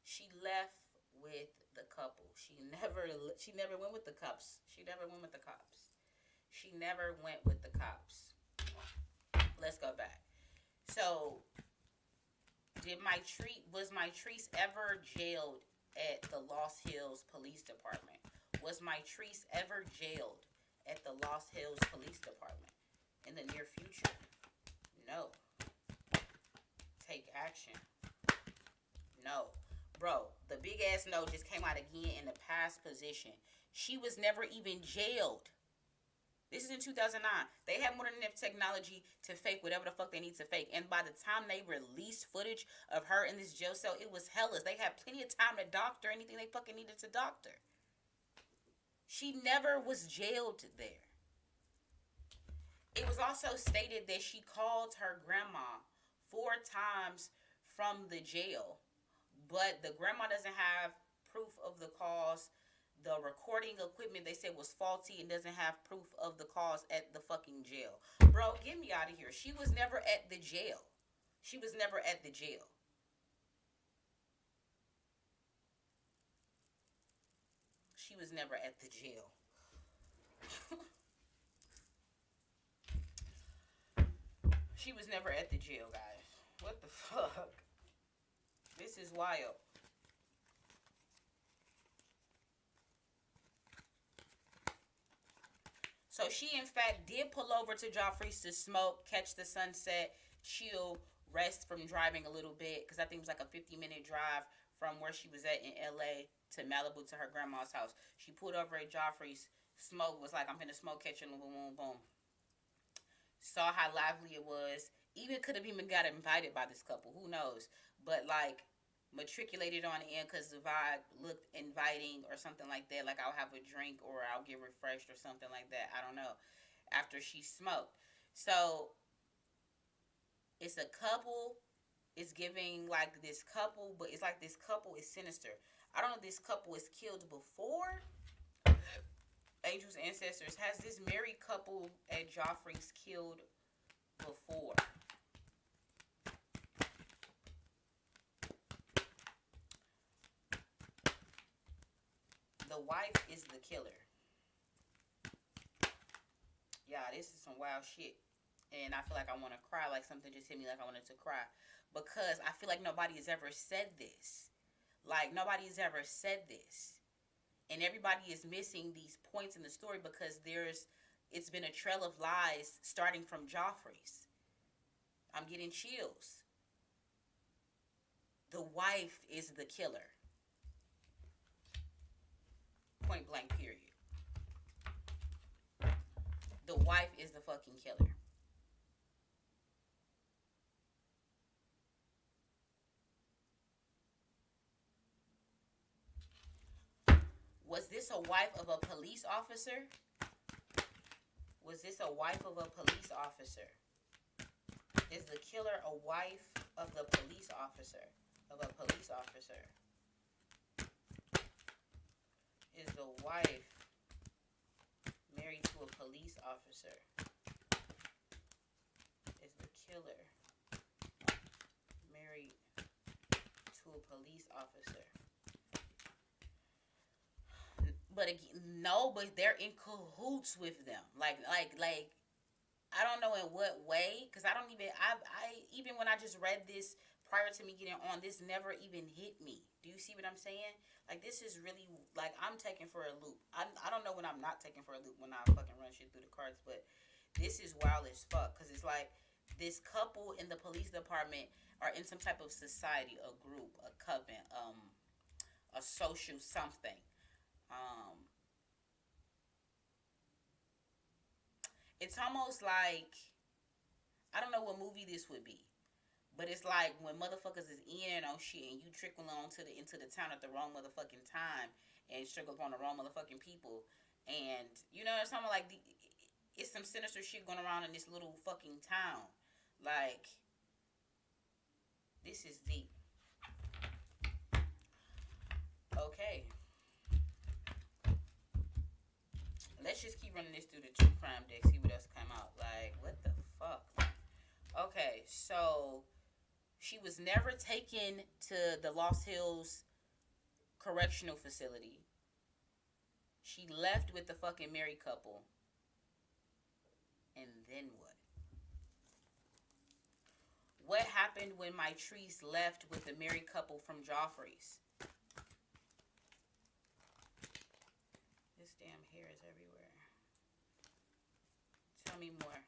Speaker 1: She left with the couple. She never went with the cops. Let's go back. So, was Mitrice ever jailed at the Lost Hills Police Department? Was Mitrice ever jailed at the Lost Hills Police Department in the near future? No. Take action. No. Bro, the big ass no just came out again in the past position. She was never even jailed. This is in 2009. They had more than enough technology to fake whatever the fuck they need to fake. And by the time they released footage of her in this jail cell, it was hellish. They had plenty of time to doctor anything they fucking needed to doctor. She never was jailed there. It was also stated that she called her grandma 4 times from the jail. But the grandma doesn't have proof of the calls the recording equipment they said was faulty and doesn't have proof of the cause at the fucking jail. Bro, get me out of here. She was never at the jail. She was never at the jail. She was never at the jail. She was never at the jail, guys. What the fuck? This is wild. So she, in fact, did pull over to Joffrey's to smoke, catch the sunset, chill, rest from driving a little bit. Because I think it was like a 50-minute drive from where she was at in L.A. to Malibu to her grandma's house. She pulled over at Joffrey's, smoke, was like, I'm finna smoke, catch it, boom, boom, boom. Saw how lively it was. Even could have even got invited by this couple. Who knows? But like matriculated on the end because the vibe looked inviting or something like that. Like I'll have a drink or I'll get refreshed or something like that. I don't know. After she smoked. So it's a couple. It's giving like this couple, but it's like this couple is sinister. I don't know if this couple is killed before. Angels Ancestors, has this married couple at Joffrey's killed before? The wife is the killer. Yeah, this is some wild shit. And I feel like I want to cry, like something just hit me like I wanted to cry. Because I feel like nobody has ever said this. Like, nobody has ever said this. And everybody is missing these points in the story because it's been a trail of lies starting from Joffrey's. I'm getting chills. The wife is the killer. Point blank, period. The wife is the fucking killer. Was this a wife of a police officer? Was this a wife of a police officer? Is the killer a wife of the police officer? Of a police officer? Is the wife married to a police officer? Is the killer married to a police officer? But again, no, but they're in cahoots with them. Like, I don't know in what way, because I even when I just read this prior to me getting on, this never even hit me. Do you see what I'm saying? Like, this is really, like, I'm taking for a loop. I don't know when I'm not taking for a loop when I fucking run shit through the cards, but this is wild as fuck, because it's like, this couple in the police department are in some type of society, a group, a coven, a social something. It's almost like, I don't know what movie this would be, but it's like when motherfuckers is in on shit and you trickle on into the town at the wrong motherfucking time and struggle upon the wrong motherfucking people, and you know, it's something like it's some sinister shit going around in this little fucking town. Like, this is deep. Okay. Let's just keep running this through the true crime deck, see what else come out. Like, what the fuck? Okay, so she was never taken to the Lost Hills Correctional Facility. She left with the fucking married couple. And then what? What happened when Mitrice left with the married couple from Joffrey's? This damn hair is everywhere. Tell me more.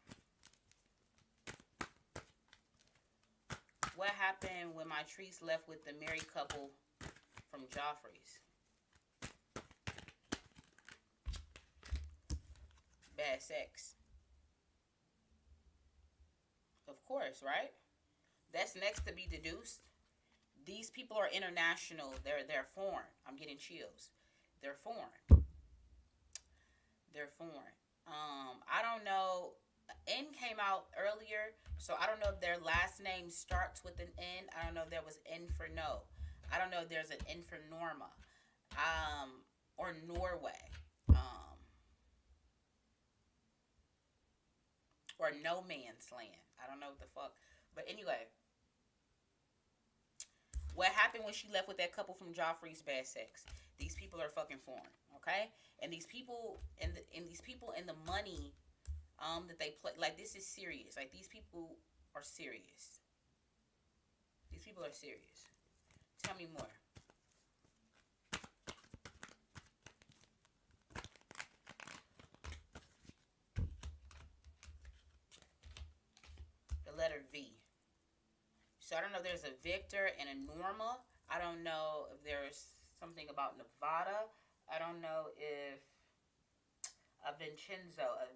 Speaker 1: What happened when Mitrice left with the married couple from Joffrey's? Bad sex. Of course, right? That's next to be deduced. These people are international. They're foreign. I'm getting chills. They're foreign. They're foreign. I don't know. N came out earlier, so I don't know if their last name starts with an N. I don't know if there was N for no. I don't know if there's an N for Norma. or Norway, or no man's land. I don't know what the fuck. But anyway, what happened when she left with that couple from Joffrey's bad sex? These people are fucking foreign, okay? And these people and the money that they play, like, this is serious. Like, these people are serious. These people are serious. Tell me more. The letter V. So I don't know if there's a Victor and a Norma. I don't know if there's something about Nevada. I don't know if a Vincenzo, a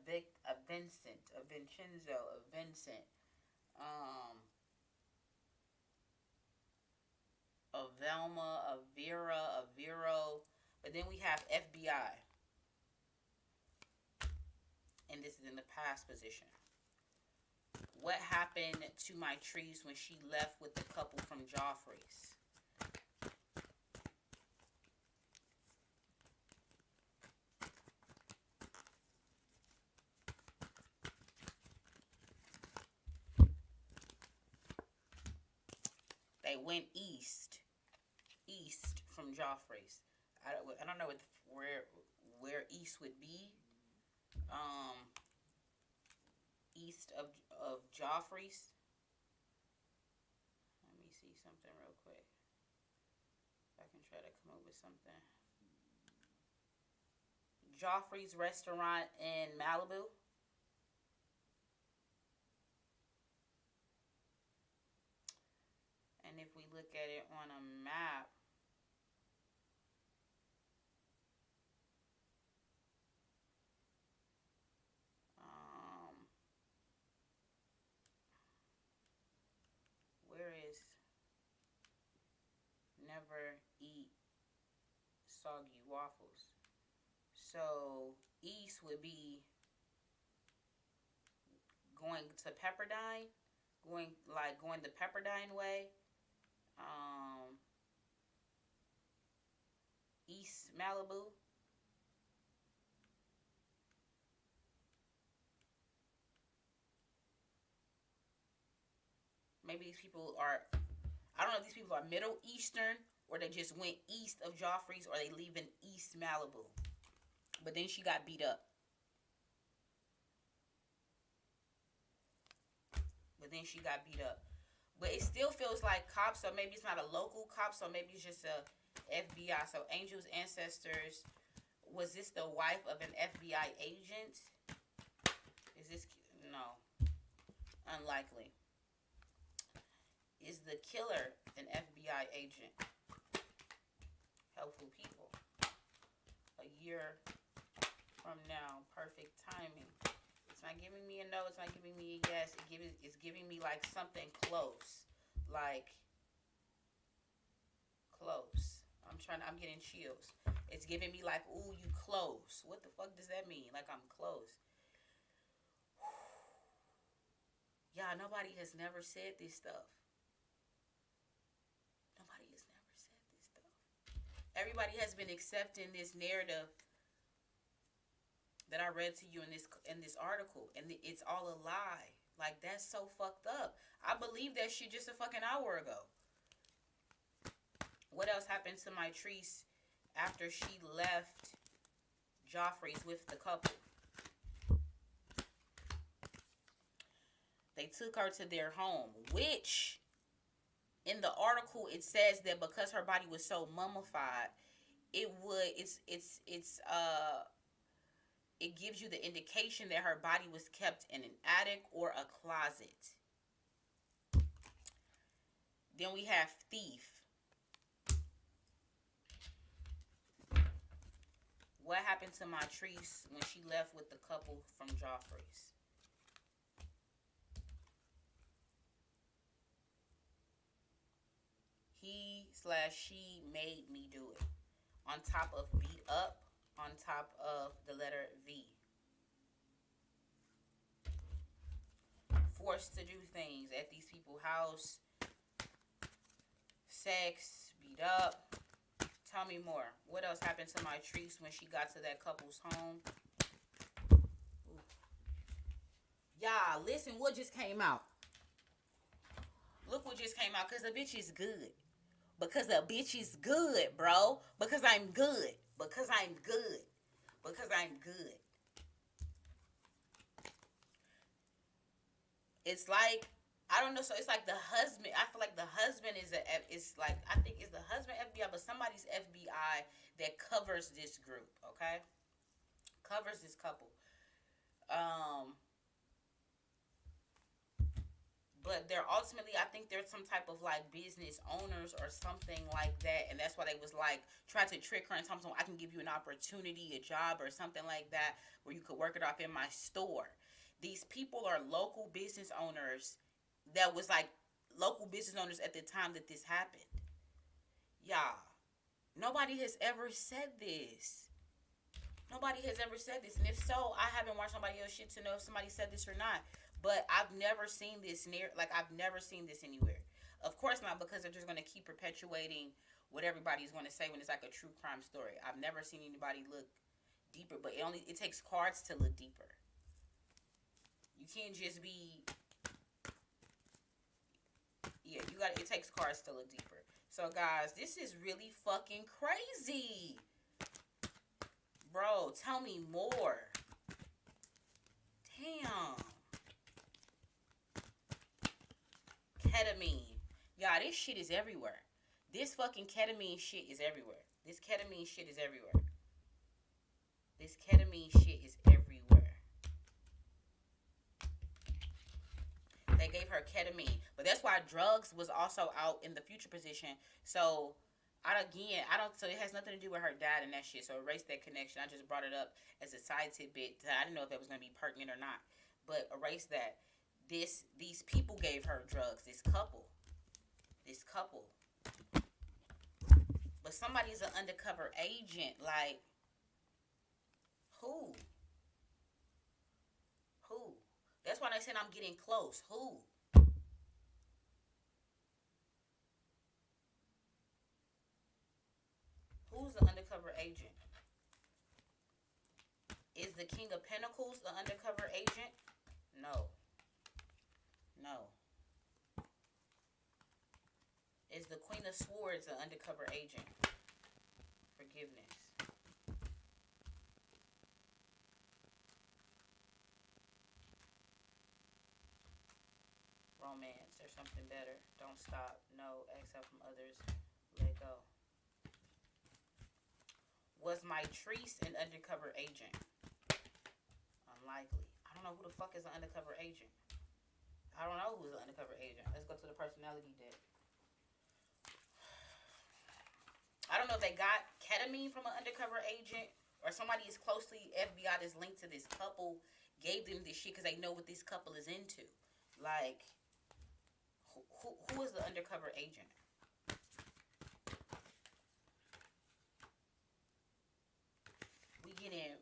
Speaker 1: Vincent, a Vincenzo, a Vincent, a Velma, a Vera, a Vero. But then we have FBI. And this is in the past position. What happened to Mitrice when she left with the couple from Joffrey's? They went east from Joffrey's. I don't know where east would be. East of Joffrey's. Let me see something real quick. If I can try to come up with something. Joffrey's restaurant in Malibu. And if we look at it on a map, where is never eat soggy waffles? So east would be going to Pepperdine, going the Pepperdine way. East Malibu. Maybe these people are, I don't know if these people are Middle Eastern or they just went east of Joffrey's or they leave in East Malibu. But then she got beat up. But it still feels like cops, so maybe it's not a local cop, so maybe it's just a FBI. So Angel's ancestors, was this the wife of an FBI agent? Is this, no, unlikely. Is the killer an FBI agent? Helpful people. A year from now, perfect timing. It's not giving me a no, it's not giving me a yes. It's giving me like something close. Like, close. I'm getting chills. It's giving me like, ooh, you close. What the fuck does that mean? Like, I'm close. Yeah, nobody has never said this stuff. Everybody has been accepting this narrative that I read to you in this article, and it's all a lie. Like, that's so fucked up. I believe that shit just a fucking hour ago. What else happened to Mitrice after she left Joffrey's with the couple? They took her to their home, which in the article it says that because her body was so mummified, it gives you the indication that her body was kept in an attic or a closet. Then we have thief. What happened to Mitrice when she left with the couple from Joffrey's? He/she made me do it. On top of beat up, on top of the letter V. Forced to do things at these people's house. Sex, beat up, Tell me more. What else happened to Mitrice when she got to that couple's home? Ooh. Y'all, listen what just came out. Look what just came out. Because the bitch is good. Because the bitch is good, bro. Because I'm good. Because I'm good. Because I'm good. It's like, I don't know. So it's like the husband. I feel like the husband is I think it's the husband FBI, but somebody's FBI that covers this group. Okay, covers this couple. But they're ultimately, I think they're some type of like business owners or something like that, and that's why they was like trying to trick her and tell them, I can give you an opportunity, a job, or something like that, where you could work it off in my store. These people are local business owners that was like local business owners at the time that this happened. Y'all, nobody has ever said this. Nobody has ever said this. And if so, I haven't watched somebody else shit to know if somebody said this or not. But I've never seen this I've never seen this anywhere. Of course not, because they're just going to keep perpetuating what everybody's going to say when it's like a true crime story. I've never seen anybody look deeper, but it takes cards to look deeper. You can't just be, yeah, it takes cards to look deeper. So guys, this is really fucking crazy. Bro, tell me more. Damn. Ketamine. Y'all, this shit is everywhere. This fucking ketamine shit is everywhere. This ketamine shit is everywhere. This ketamine shit is everywhere. They gave her ketamine. But that's why drugs was also out in the future position. So, so it has nothing to do with her dad and that shit. So erase that connection. I just brought it up as a side tidbit. I didn't know if that was going to be pertinent or not. But erase that. These people gave her drugs. This couple. But somebody's an undercover agent. Like, who? That's why they said I'm getting close. Who? Who's the undercover agent? Is the King of Pentacles the undercover agent? No. Is the Queen of Swords the undercover agent? Forgiveness. Romance. There's something better. Don't stop. No. Exhale from others. Let go. Was Mitrice an undercover agent? Unlikely. I don't know who the fuck is an undercover agent. I don't know who's an undercover agent. Let's go to the personality deck. I don't know if they got ketamine from an undercover agent or somebody is closely FBI that's linked to this couple gave them this shit because they know what this couple is into. Like, who is the undercover agent? We get in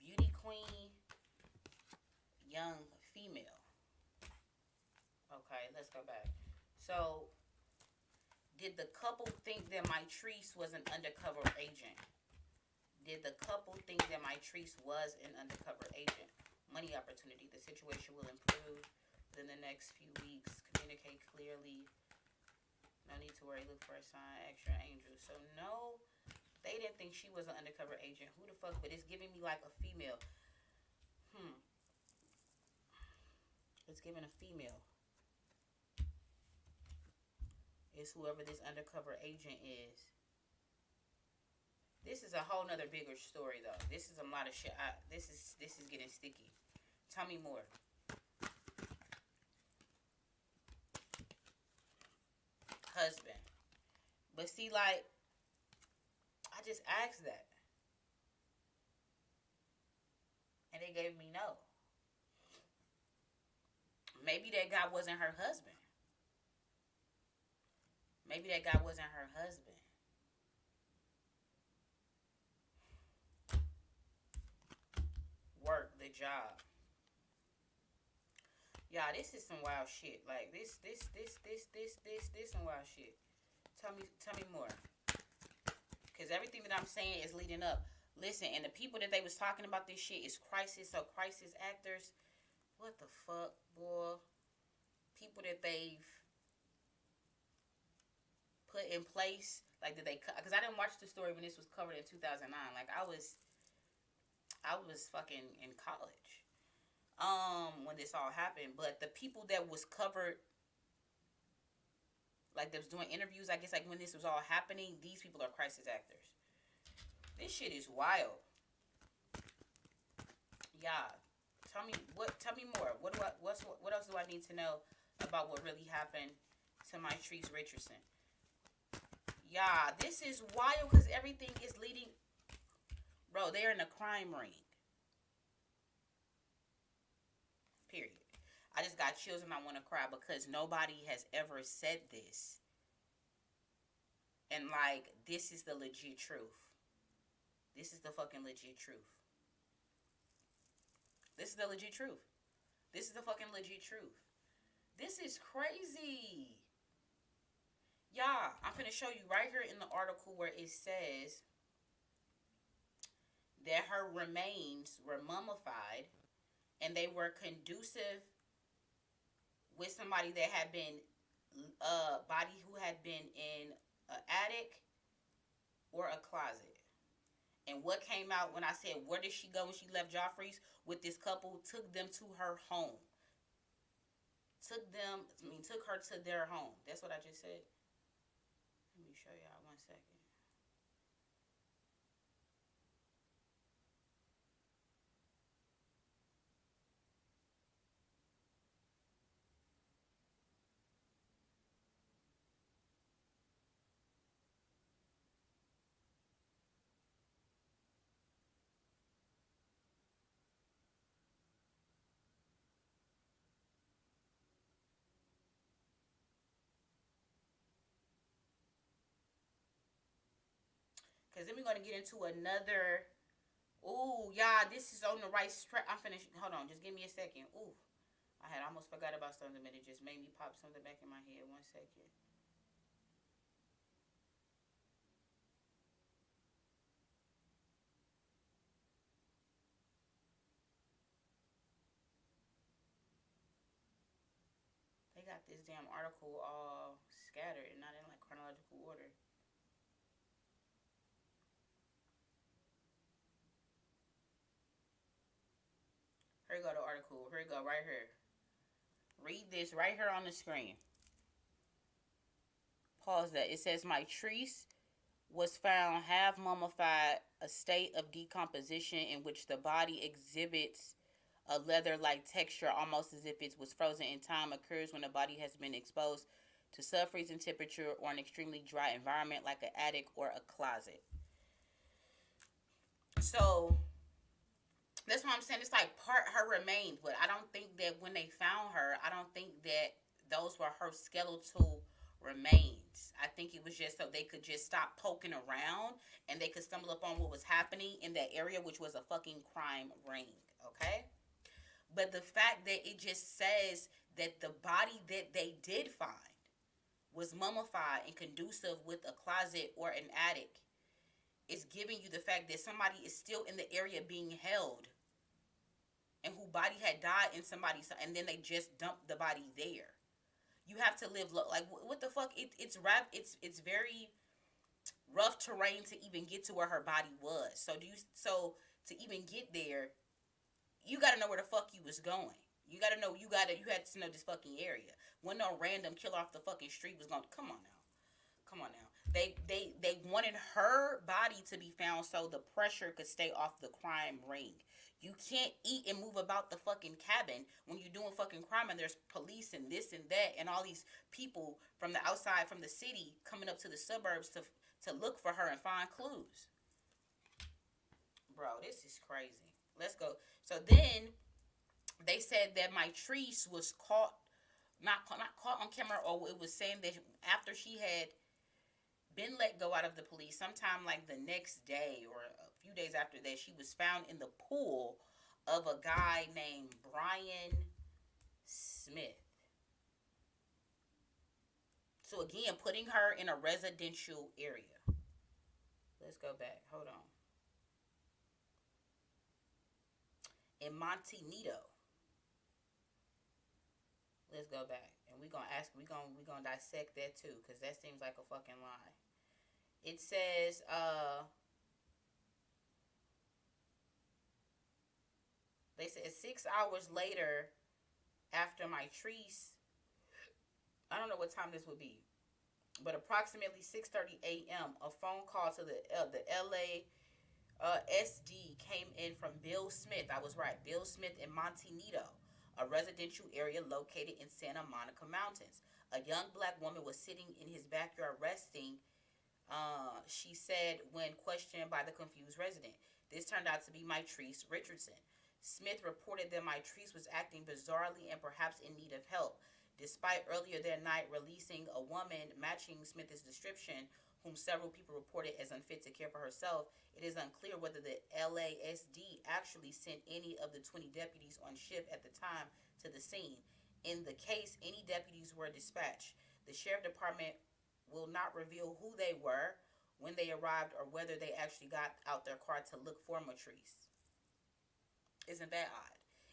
Speaker 1: beauty queen, young female. Okay, let's go back. So, did the couple think that Mitrice was an undercover agent? Did the couple think that Mitrice was an undercover agent? Money opportunity. The situation will improve within the next few weeks. Communicate clearly. No need to worry. Look for a sign. Extra angel. So, no, they didn't think she was an undercover agent. Who the fuck? But it's giving me like a female. It's giving a female. Is whoever this undercover agent is. This is a whole nother bigger story though. This is a lot of shit. This is getting sticky. Tell me more. Husband. But see, like, I just asked that. And they gave me no. Maybe that guy wasn't her husband. Maybe that guy wasn't her husband. Work, the job. Y'all, this is some wild shit. Like, this some wild shit. Tell me more. because everything that I'm saying is leading up. Listen, and the people that they was talking about this shit is crisis. So crisis actors, what the fuck, boy? People that they've put in place, like did they? Because I didn't watch the story when this was covered in 2009. Like I was fucking in college, when this all happened. But the people that was covered, like that was doing interviews, I guess, like when this was all happening, these people are crisis actors. This shit is wild. Yeah. Tell me more. What else do I need to know about what really happened to Mitrice Richardson? Yeah, this is wild because everything is leading. Bro, they're in a crime ring. Period. I just got chills and I want to cry because nobody has ever said this. And like, this is the legit truth. This is the fucking legit truth. This is the legit truth. This is the fucking legit truth. This is crazy. Yeah, I'm finna show you right here in the article where it says that her remains were mummified and they were conducive with somebody that had been body who had been in an attic or a closet. And what came out when I said, where did she go when she left Joffrey's with this couple, took them to her home. Took her to their home. That's what I just said. Let me show y'all 1 second. Because then we're going to get into another. Ooh, yeah, this is on the right track. I'm finished. Hold on, just give me a second. Ooh, I had almost forgot about something, but it just made me pop something back in my head. 1 second. They got this damn article all scattered and not in like chronological order. Here you go, the article. Here you go, right here. Read this right here on the screen. Pause that. It says Mitrice was found half mummified, a state of decomposition in which the body exhibits a leather-like texture, almost as if it was frozen in time, occurs when the body has been exposed to sub-freezing temperature or an extremely dry environment like an attic or a closet. So that's what I'm saying. It's like part her remains, but I don't think that when they found her, I don't think that those were her skeletal remains. I think it was just so they could just stop poking around and they could stumble upon what was happening in that area, which was a fucking crime ring. Okay? But the fact that it just says that the body that they did find was mummified and conducive with a closet or an attic is giving you the fact that somebody is still in the area being held and whose body had died in somebody's, and then they just dumped the body there. You have to live like what the fuck? It's very rough terrain to even get to where her body was. So to even get there, you got to know where the fuck you was going. You had to know this fucking area. When no random killer off the fucking street was going. Come on now. They wanted her body to be found so the pressure could stay off the crime ring. You can't eat and move about the fucking cabin when you're doing fucking crime and there's police and this and that and all these people from the outside, from the city, coming up to the suburbs to look for her and find clues. Bro, this is crazy. Let's go. So then they said that Mitrice was caught, not caught on camera, or it was saying that after she had been let go out of the police, sometime like the next day or a few days after that, she was found in the pool of a guy named Brian Smith. So again, putting her in a residential area. Let's go back. Hold on. In Montenito. Let's go back. And we're gonna dissect that too, because that seems like a fucking lie. It says, they said 6 hours later after Mitrice, I don't know what time this would be, but approximately 6:30 a.m., a phone call to the LA SD came in from Bill Smith. I was right. Bill Smith in Montenito, a residential area located in Santa Monica Mountains. A young black woman was sitting in his backyard resting, she said when questioned by the confused resident. This turned out to be Mitrice Richardson. Smith reported that Mitrice was acting bizarrely and perhaps in need of help. Despite earlier that night releasing a woman matching Smith's description, whom several people reported as unfit to care for herself, it is unclear whether the LASD actually sent any of the 20 deputies on shift at the time to the scene. In the case, any deputies were dispatched. The sheriff department will not reveal who they were when they arrived or whether they actually got out their car to look for Mitrice. Isn't that odd?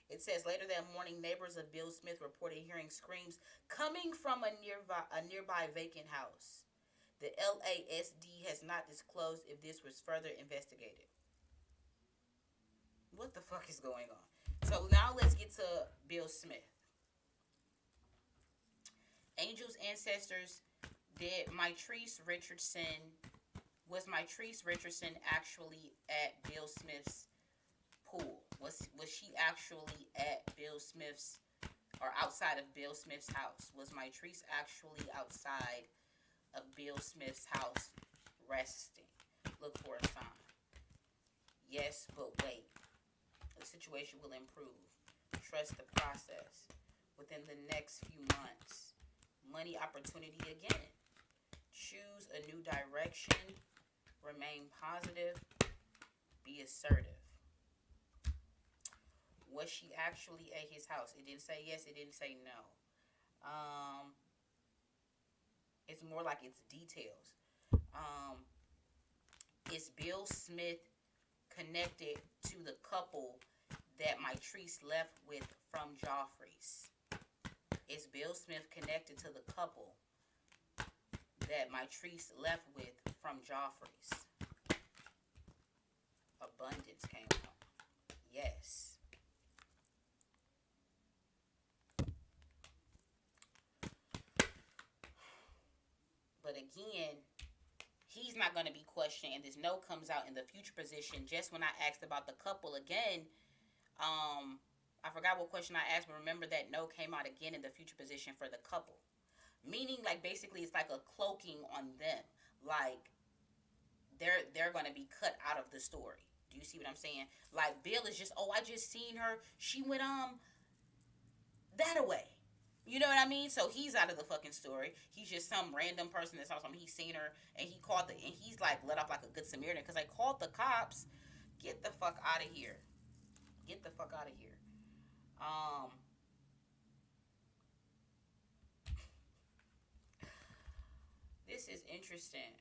Speaker 1: It says later that morning, neighbors of Bill Smith reported hearing screams coming from a nearby vacant house. The LASD has not disclosed if this was further investigated. What the fuck is going on? So now let's get to Bill Smith. Angel's ancestors, was Mitrice Richardson actually at Bill Smith's pool? Was she actually at Bill Smith's, or outside of Bill Smith's house? Was Mitrice actually outside of Bill Smith's house resting? Look for a sign. Yes, but wait. The situation will improve. Trust the process. Within the next few months. Money opportunity again. Choose a new direction. Remain positive. Be assertive. Was she actually at his house? It didn't say yes, it didn't say no. It's more like it's details. Is Bill Smith connected to the couple that Mitrice left with from Joffrey's? Is Bill Smith connected to the couple that Mitrice left with from Joffrey's? Abundance came up. Yes. But again, he's not going to be questioned, and this no comes out in the future position. Just when I asked about the couple again, I forgot what question I asked, but remember that no came out again in the future position for the couple. Meaning, like, basically it's like a cloaking on them. Like, they're going to be cut out of the story. Do you see what I'm saying? Like, Bill is just, I just seen her. She went, that away. You know what I mean? So he's out of the fucking story. He's just some random person that saw something. He's seen her, and he's like let off like a good Samaritan because I called the cops. Get the fuck out of here. Get the fuck out of here. This is interesting.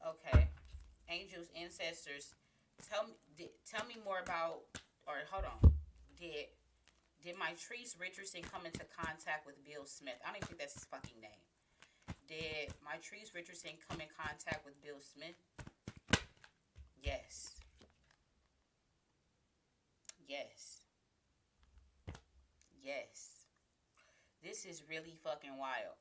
Speaker 1: Okay, Angel's ancestors, tell me more about, or hold on, did Mitrice Richardson come into contact with Bill Smith? I don't even think that's his fucking name. Did Mitrice Richardson come in contact with Bill Smith? Yes. Yes. Yes. This is really fucking wild.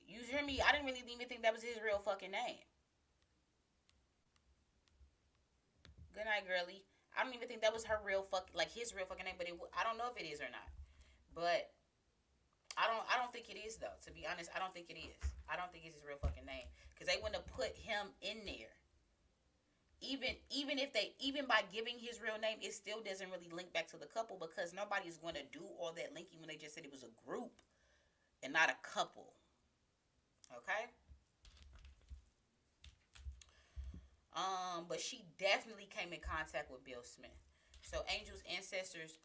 Speaker 1: You hear me? I didn't really even think that was his real fucking name. Good night, girly. I don't even think that was her real his real fucking name. But I don't know if it is or not. But I don't think it is though. To be honest, I don't think it is. I don't think it's his real fucking name because they wouldn't have put him in there. Even by giving his real name, it still doesn't really link back to the couple because nobody's going to do all that linking when they just said it was a group and not a couple. Okay? But she definitely came in contact with Bill Smith. So, angels, ancestors,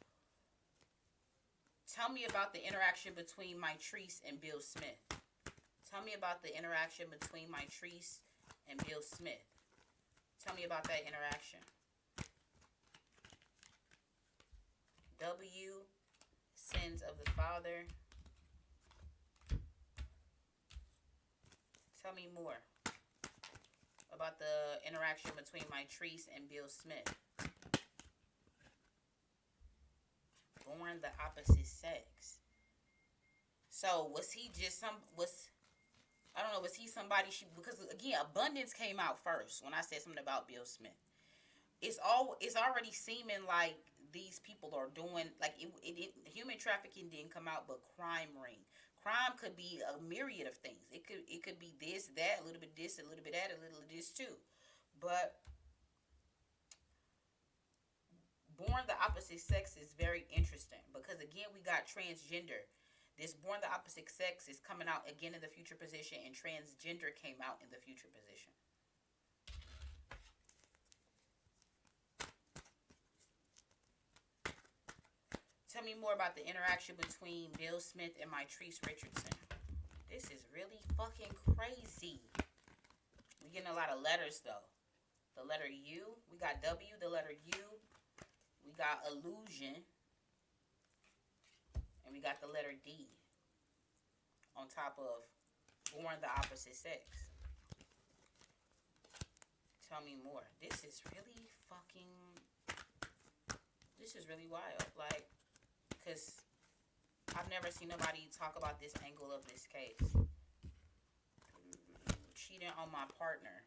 Speaker 1: tell me about the interaction between Mitrice and Bill Smith. Tell me about the interaction between Mitrice and Bill Smith. Tell me about that interaction. W, sins of the father. Tell me more about the interaction between Mitrice and Bill Smith. Born the opposite sex. So was he just I don't know, was he somebody because again, abundance came out first when I said something about Bill Smith. It's already seeming like these people are doing, like, human trafficking didn't come out, but crime ring. Crime could be a myriad of things. It could be this, that, a little bit this, a little bit that, a little of this too. But born the opposite sex is very interesting because again we got transgender. This born the opposite sex is coming out again in the future position, and transgender came out in the future position. Tell me more about the interaction between Bill Smith and Mitrice Richardson. This is really fucking crazy. We're getting a lot of letters though. The letter U. We got W, the letter U. We got illusion. And we got the letter D. On top of born the opposite sex. Tell me more. This is really wild. Like, because I've never seen nobody talk about this angle of this case. Cheating on my partner.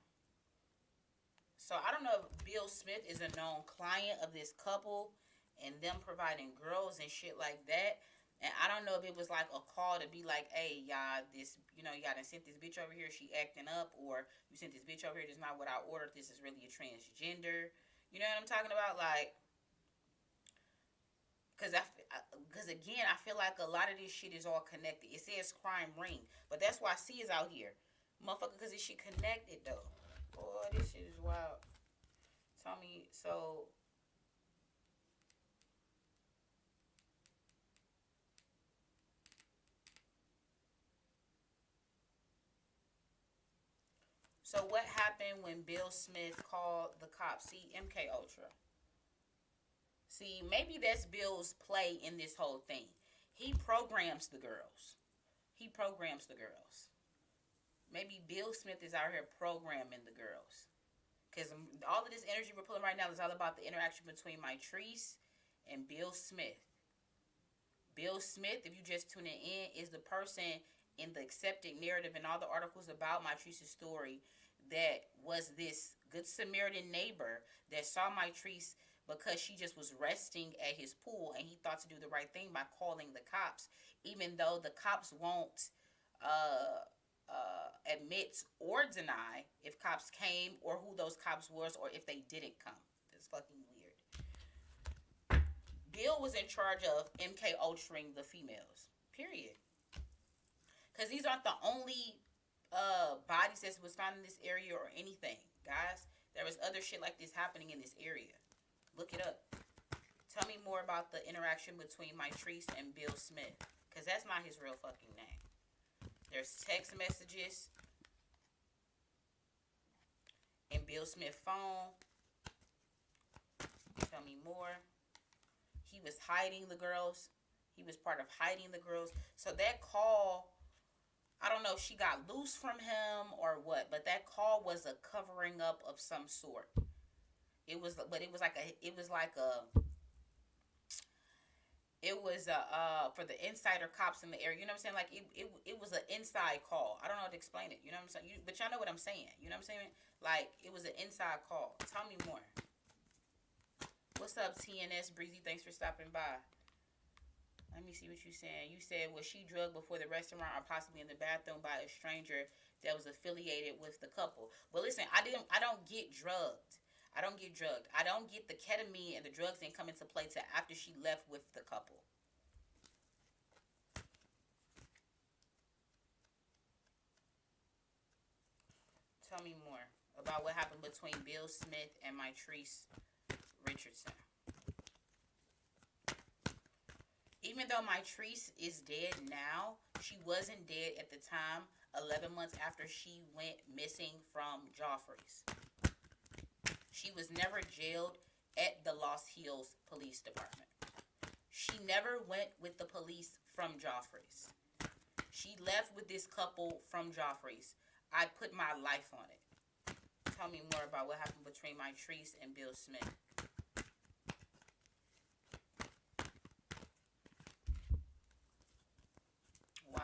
Speaker 1: So I don't know if Bill Smith is a known client of this couple and them providing girls and shit like that. And I don't know if it was like a call to be like, hey, y'all, this, y'all done sent this bitch over here, she acting up, or you sent this bitch over here, this is not what I ordered, this is really a transgender. You know what I'm talking about? Like, because again, I feel like a lot of this shit is all connected. It says crime ring, but that's why C is out here. Motherfucker, because this shit connected, though. Boy, this shit is wild. Tell me, so... So what happened when Bill Smith called the cops? See, MK Ultra. See, maybe that's Bill's play in this whole thing. He programs the girls. Maybe Bill Smith is out here programming the girls. Because all of this energy we're pulling right now is all about the interaction between Mitrice and Bill Smith. Bill Smith, if you just tune in, is the person in the accepted narrative and all the articles about Mitrice's story that was this good Samaritan neighbor that saw Mitrice because she just was resting at his pool, and he thought to do the right thing by calling the cops, even though the cops won't admit or deny if cops came or who those cops was or if they didn't come. It's fucking weird. Bill was in charge of MK Ultraing the females. Period. Because these aren't the only bodies that was found in this area or anything, guys. There was other shit like this happening in this area. Look it up. Tell me more about the interaction between Mitrice and Bill Smith. Because that's not his real fucking name. There's text messages in Bill Smith's phone. Tell me more. He was hiding the girls. He was part of hiding the girls. So that call, I don't know if she got loose from him or what, but that call was a covering up of some sort. It was for the insider cops in the area. You know what I'm saying? Like it was an inside call. I don't know how to explain it. You know what I'm saying? But y'all know what I'm saying. You know what I'm saying? Like it was an inside call. Tell me more. What's up, TNS Breezy? Thanks for stopping by. Let me see what you saying. You said, was she drugged before the restaurant or possibly in the bathroom by a stranger that was affiliated with the couple? Well, listen, I don't get drugged. I don't get the ketamine and the drugs didn't come into play till after she left with the couple. Tell me more about what happened between Bill Smith and Mitrice Richardson. Even though Mitrice is dead now, she wasn't dead at the time, 11 months after she went missing from Joffrey's. She was never jailed at the Lost Hills Police Department. She never went with the police from Joffrey's. She left with this couple from Joffrey's. I put my life on it. Tell me more about what happened between Mitrice and Bill Smith. Wow.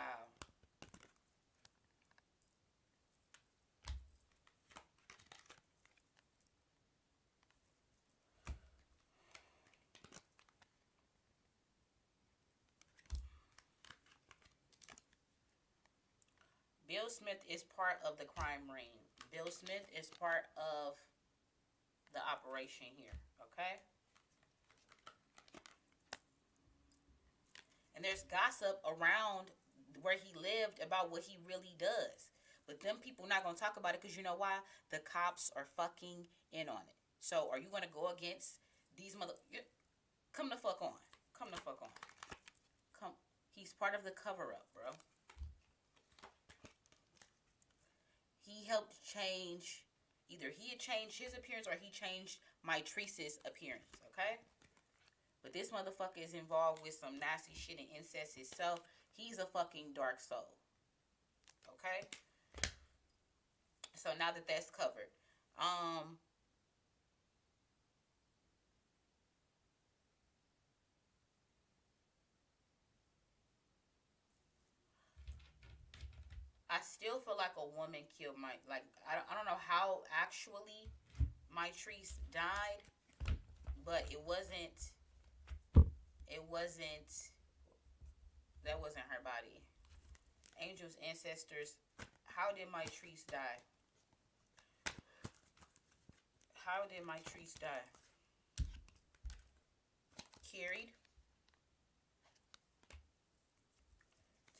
Speaker 1: Bill Smith is part of the crime ring. Bill Smith is part of the operation here, okay? And there's gossip around where he lived about what he really does. But them people not going to talk about it because you know why? The cops are fucking in on it. So are you going to go against these mother... Come the fuck on. Come the fuck on. Come. He's part of the cover-up, bro. He helped change... Either he had changed his appearance or he changed Mitrice's appearance, okay? But this motherfucker is involved with some nasty shit and incest himself. He's a fucking dark soul. Okay? So now that that's covered. I still feel like a woman killed I don't know how actually Mitrice died. But it wasn't... That wasn't her body. Angel's ancestors. How did Mitrice die? How did Mitrice die? Carried.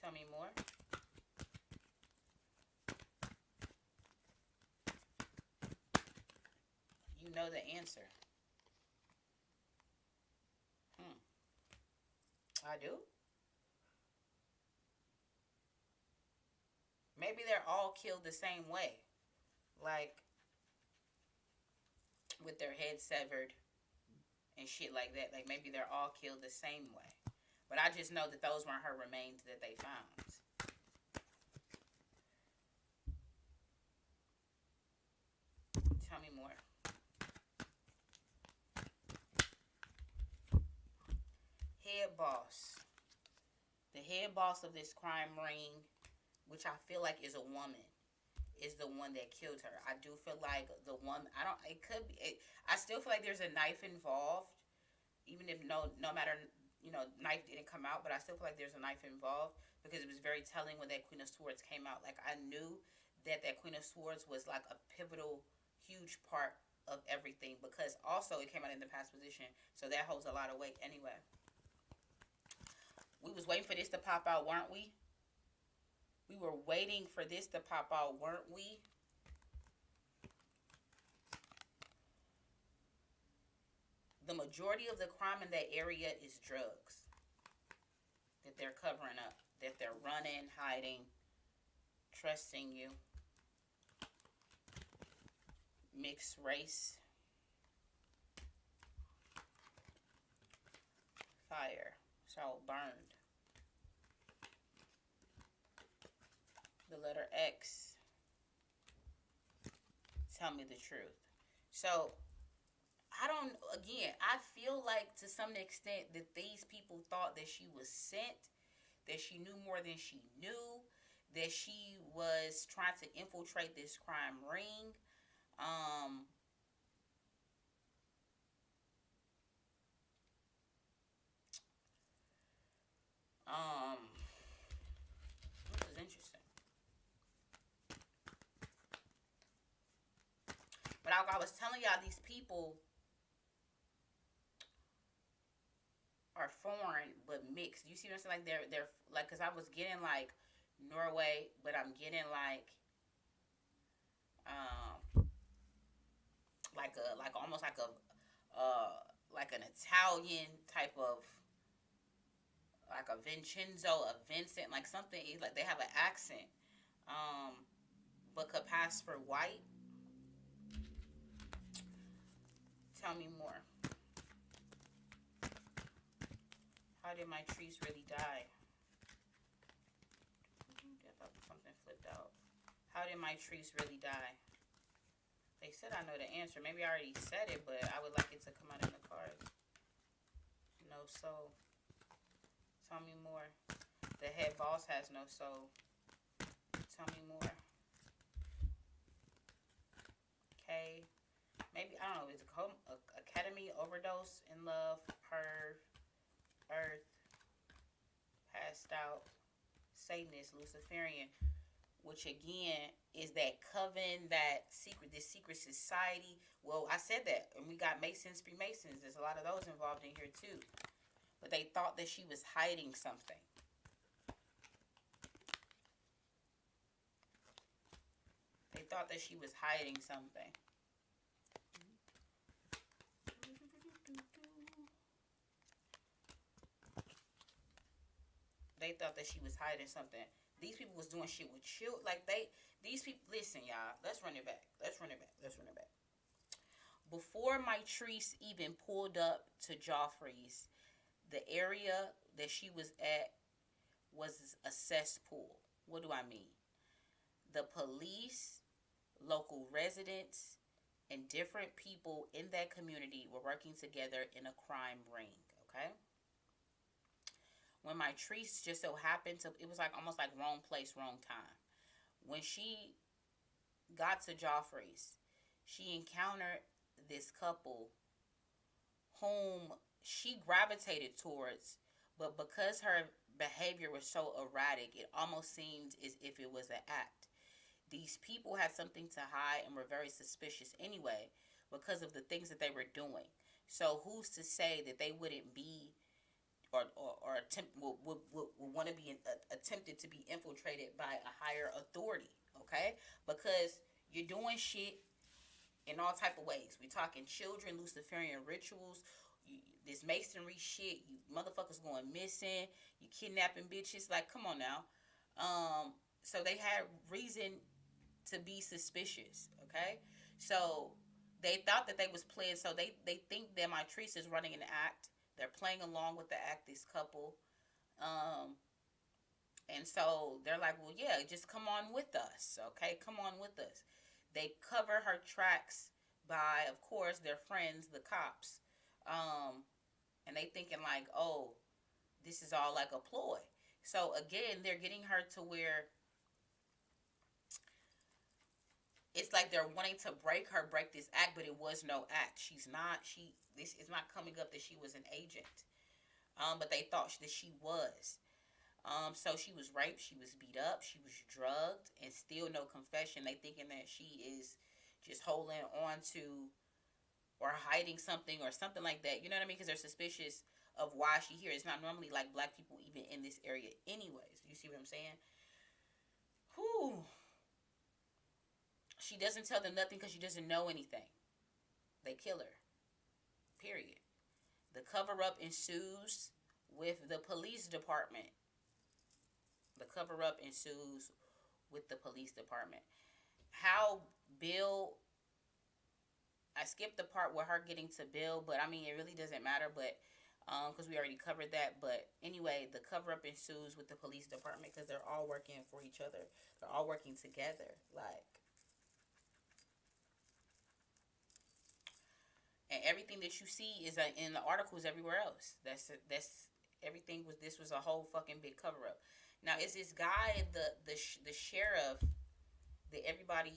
Speaker 1: Tell me more. You know the answer. I do. Maybe they're all killed the same way. Like, with their heads severed and shit like that. Like, maybe they're all killed the same way. But I just know that those weren't her remains that they found. Tell me more. Head boss. The head boss of this crime ring, which I feel like is a woman, is the one that killed her. I do feel like the one, it could be, I still feel like there's a knife involved, even if no matter, knife didn't come out, but I still feel like there's a knife involved because it was very telling when that Queen of Swords came out. Like, I knew that Queen of Swords was like a pivotal, huge part of everything because also it came out in the past position, so that holds a lot of weight anyway. We was waiting for this to pop out, weren't we? We were waiting for this to pop out, weren't we? The majority of the crime in that area is drugs. That they're covering up. That they're running, hiding, trusting you. Mixed race. Fire. So burned. The letter X. Tell me the truth. So, I feel like to some extent that these people thought that she was sent, that she knew more than she knew, that she was trying to infiltrate this crime ring. This is interesting. But I was telling y'all, these people are foreign but mixed. You see what I'm saying? Like they're like, cause I was getting like Norway, but I'm getting like like an Italian type of, like a Vincenzo, a Vincent, like something, like they have an accent. But could pass for white. Tell me more. How did Mitrice really die? I thought something flipped out. How did Mitrice really die? They said I know the answer. Maybe I already said it, but I would like it to come out in the cards. No soul. Tell me more. The head boss has no soul. Tell me more. Okay. Maybe, I don't know, is it Academy, Overdose, In Love, Perv, Earth, Passed Out, Satanist, Luciferian, which again is that coven, that secret, this secret society. Well, I said that, and we got Masons, Freemasons. There's a lot of those involved in here too. But they thought that she was hiding something. They thought that she was hiding something. They thought that she was hiding something. These people was doing shit with children. Like, these people, listen, y'all. Let's run it back. Before Mitrice even pulled up to Joffrey's, the area that she was at was a cesspool. What do I mean? The police, local residents, and different people in that community were working together in a crime ring, okay? When Mitrice just so happened to, it was like almost like wrong place, wrong time. When she got to Joffrey's, she encountered this couple whom she gravitated towards, but because her behavior was so erratic, it almost seemed as if it was an act. These people had something to hide and were very suspicious anyway because of the things that they were doing. So who's to say that they wouldn't be or attempt will want to be attempted to be infiltrated by a higher authority, okay? Because you're doing shit in all type of ways. We talking children, Luciferian rituals, this masonry shit. You motherfuckers going missing. You kidnapping bitches. Like, come on now. So they had reason to be suspicious, okay? So they thought that they was playing. So they think that Mitrice is running an act. They're playing along with the act, this couple. And so they're like, well, yeah, just come on with us, okay? Come on with us. They cover her tracks by, of course, their friends, the cops. And they thinking like, oh, this is all like a ploy. So again, they're getting her to where it's like they're wanting to break this act, but it was no act. This is not coming up that she was an agent. But they thought that she was. So she was raped, she was beat up, she was drugged, and still no confession. They thinking that she is just holding on to or hiding something or something like that. You know what I mean? Because they're suspicious of why she here. It's not normally like black people even in this area anyways. You see what I'm saying? Whew. She doesn't tell them nothing because she doesn't know anything. They kill her. Period. The cover-up ensues with the police department. How Bill, I skipped the part with her getting to Bill, but I mean, it really doesn't matter, but because we already covered that. But anyway, the cover-up ensues with the police department because they're all working for each other. They're all working together. Like, and everything that you see is in the articles everywhere else. That's everything was. This was a whole fucking big cover up. Now is this guy the sheriff that everybody?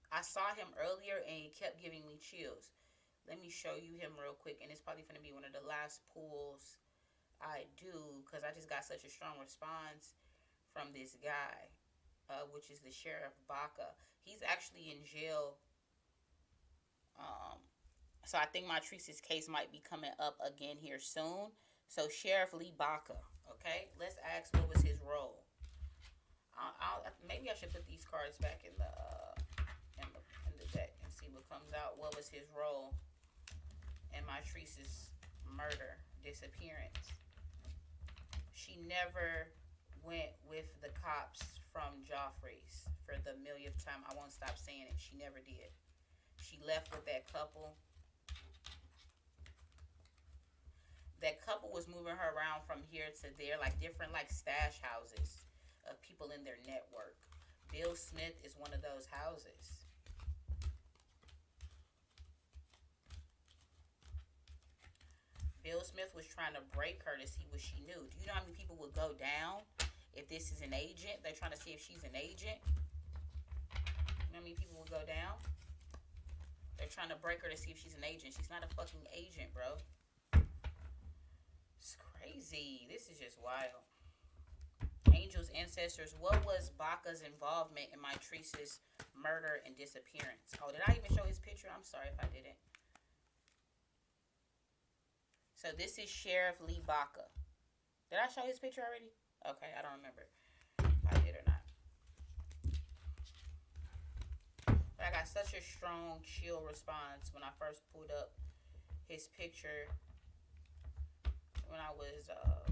Speaker 1: I saw him earlier and he kept giving me chills. Let me show you him real quick, and it's probably gonna be one of the last pulls I do because I just got such a strong response from this guy, which is the Sheriff Baca. He's actually in jail. So I think Mitrice's case might be coming up again here soon. So Sheriff Lee Baca, okay? Let's ask what was his role. Maybe I should put these cards back in the deck and see what comes out. What was his role in Mitrice's murder, disappearance. She never went with the cops from Joffrey's for the millionth time. I won't stop saying it. She never did. She left with that couple. That couple was moving her around from here to there, like different like stash houses of people in their network. Bill Smith is one of those houses. Bill Smith was trying to break her to see what she knew. Do you know how many people would go down if this is an agent? They're trying to see if she's an agent. You know how many people would go down? They're trying to break her to see if she's an agent. She's not a fucking agent, bro. It's crazy. This is just wild. Angels, ancestors, what was Baca's involvement in Mitrice's murder and disappearance? Oh, did I even show his picture? I'm sorry if I didn't. So this is Sheriff Lee Baca. Did I show his picture already? Okay, I don't remember if I did or not. But I got such a strong chill response when I first pulled up his picture when I was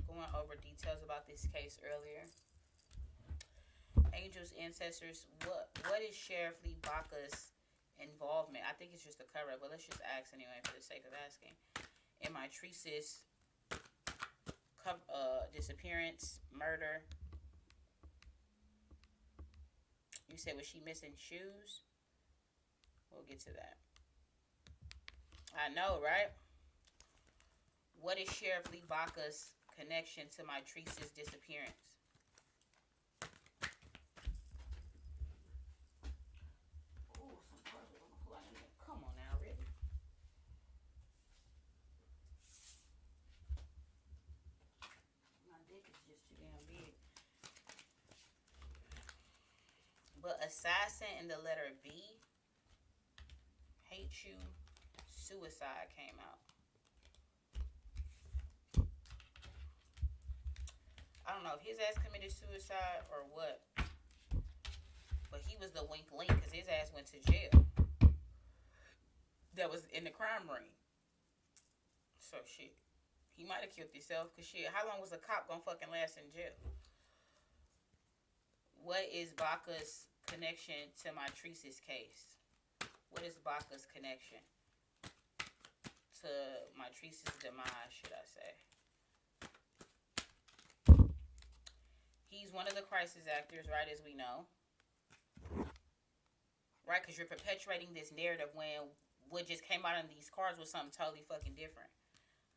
Speaker 1: going over details about this case earlier. Angels, ancestors, what is Sheriff Lee Baca's involvement? I think it's just a cover-up, but let's just ask anyway for the sake of asking. In Mitrice's disappearance, murder. You said, was she missing shoes? We'll get to that. I know, right? What is Sheriff Lee Baca's connection to Mitrice's disappearance? Oh, some puzzle. Come on now, really? My dick is just too damn big. But assassin in the letter B, hate you, suicide came out. I don't know if his ass committed suicide or what. But he was the wink link because his ass went to jail. That was in the crime ring. So shit. He might have killed himself because shit, how long was a cop gonna fucking last in jail? What is Baca's connection to Mitrice's case? What is Baca's connection to Mitrice's demise, should I say? He's one of the crisis actors, right, as we know. Right, because you're perpetuating this narrative when what just came out on these cards was something totally fucking different.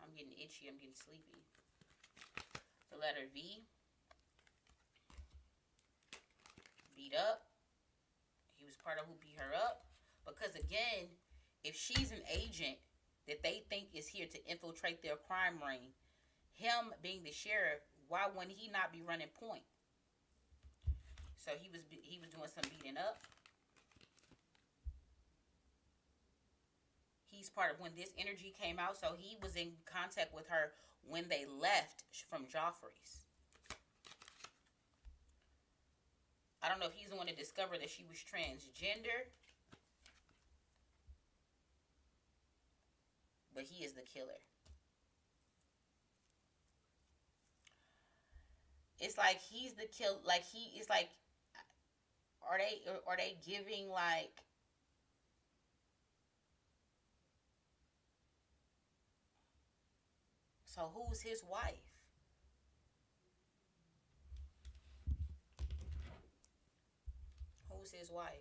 Speaker 1: I'm getting itchy. I'm getting sleepy. The letter V. Beat up. He was part of who beat her up. Because, again, if she's an agent that they think is here to infiltrate their crime ring, him being the sheriff, why wouldn't he not be running point? So he was doing some beating up. He's part of when this energy came out, so he was in contact with her when they left from Joffrey's. I don't know if he's the one that discovered that she was transgender, but he is the killer. It's like he's the kill. Like he is like, are they giving like? So who's his wife? Who's his wife?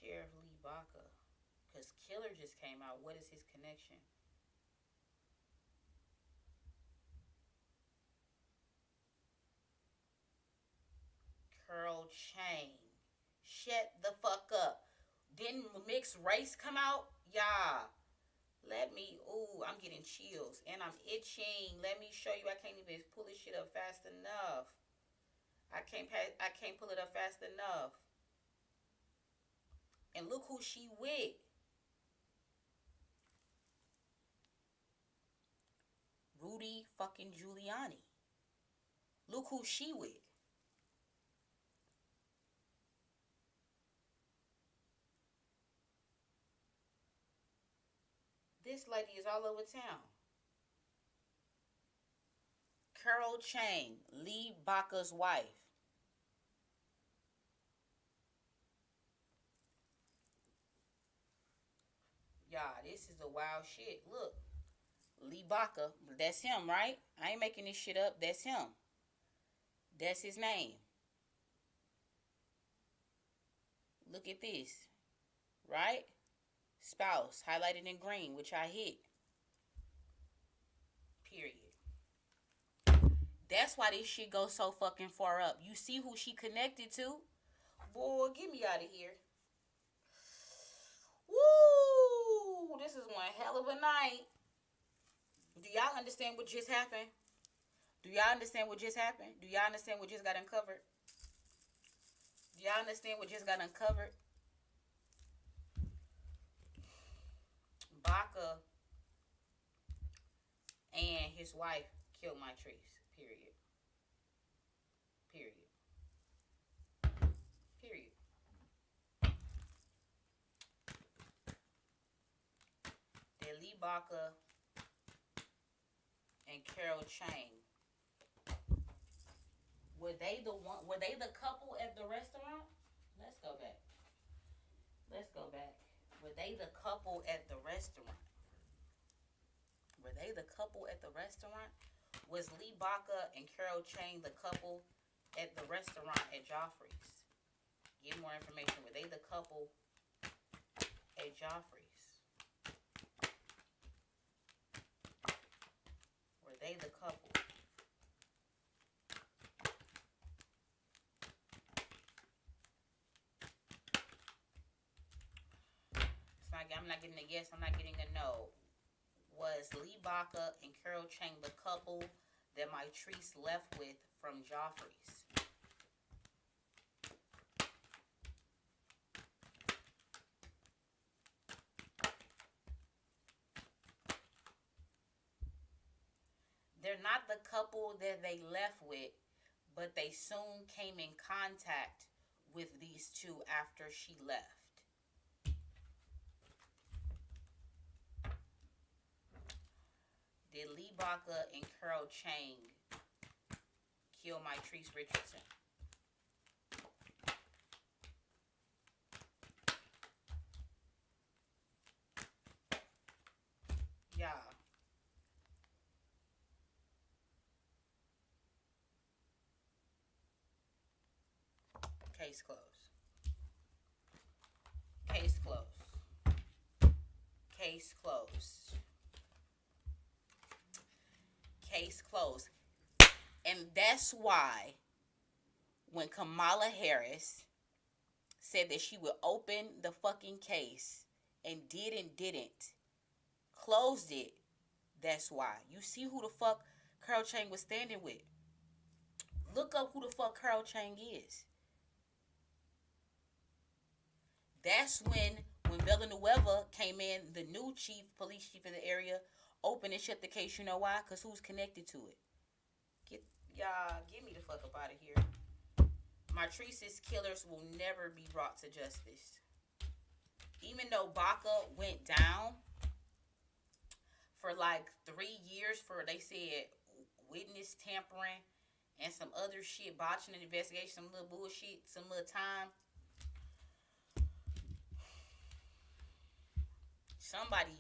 Speaker 1: Sheriff Lee Baca. Because Killer just came out. What is his connection? Curl chain. Shut the fuck up. Didn't mixed race come out? Yeah. Let me, ooh, I'm getting chills. And I'm itching. Let me show you. I can't even pull this shit up fast enough. I can't pull it up fast enough. And look who she with. Rudy fucking Giuliani. Look who she with. lady is all over town. Carol Chang, Lee Baca's wife. Y'all, this is the wild shit. Look, Lee Baca, that's him, right? I ain't making this shit up. That's him. That's his name. Look at this, right? Spouse, highlighted in green, which I hit. Period. That's why this shit goes so fucking far up. You see who she connected to? Boy, get me out of here. Woo! This is one hell of a night. Do y'all understand what just happened? Do y'all understand what just happened? Do y'all understand what just got uncovered? Do y'all understand what just got uncovered? Baca and his wife killed Mitrice. Period. Period. Period. Then Lee Baca and Carol Chang. Were they the couple at the restaurant? Let's go back. Were they the couple at the restaurant? Was Lee Baca and Carol Chang the couple at the restaurant at Joffrey's? Get more information. Were they the couple at Joffrey's? Were they the couple? I'm not getting a yes. I'm not getting a no. Was Lee Baca and Carol Chang the couple that Mitrice left with from Joffrey's? They're not the couple that they left with, but they soon came in contact with these two after she left. Did Lee Baca and Carol Chang kill Mitrice Richardson? Yeah. Case closed. Case closed. Case closed. Case closed. And that's why when Kamala Harris said that she would open the fucking case and didn't, closed it, that's why. You see who the fuck Carol Chang was standing with. Look up who the fuck Carol Chang is. That's when Villanueva came in, the new police chief of the area, opened and shut the case. You know why? Because who's connected to it? Get me the fuck up out of here. Mitrice's killers will never be brought to justice. Even though Baca went down for like 3 years for, they said, witness tampering and some other shit, botching an investigation, some little bullshit, some little time. Somebody,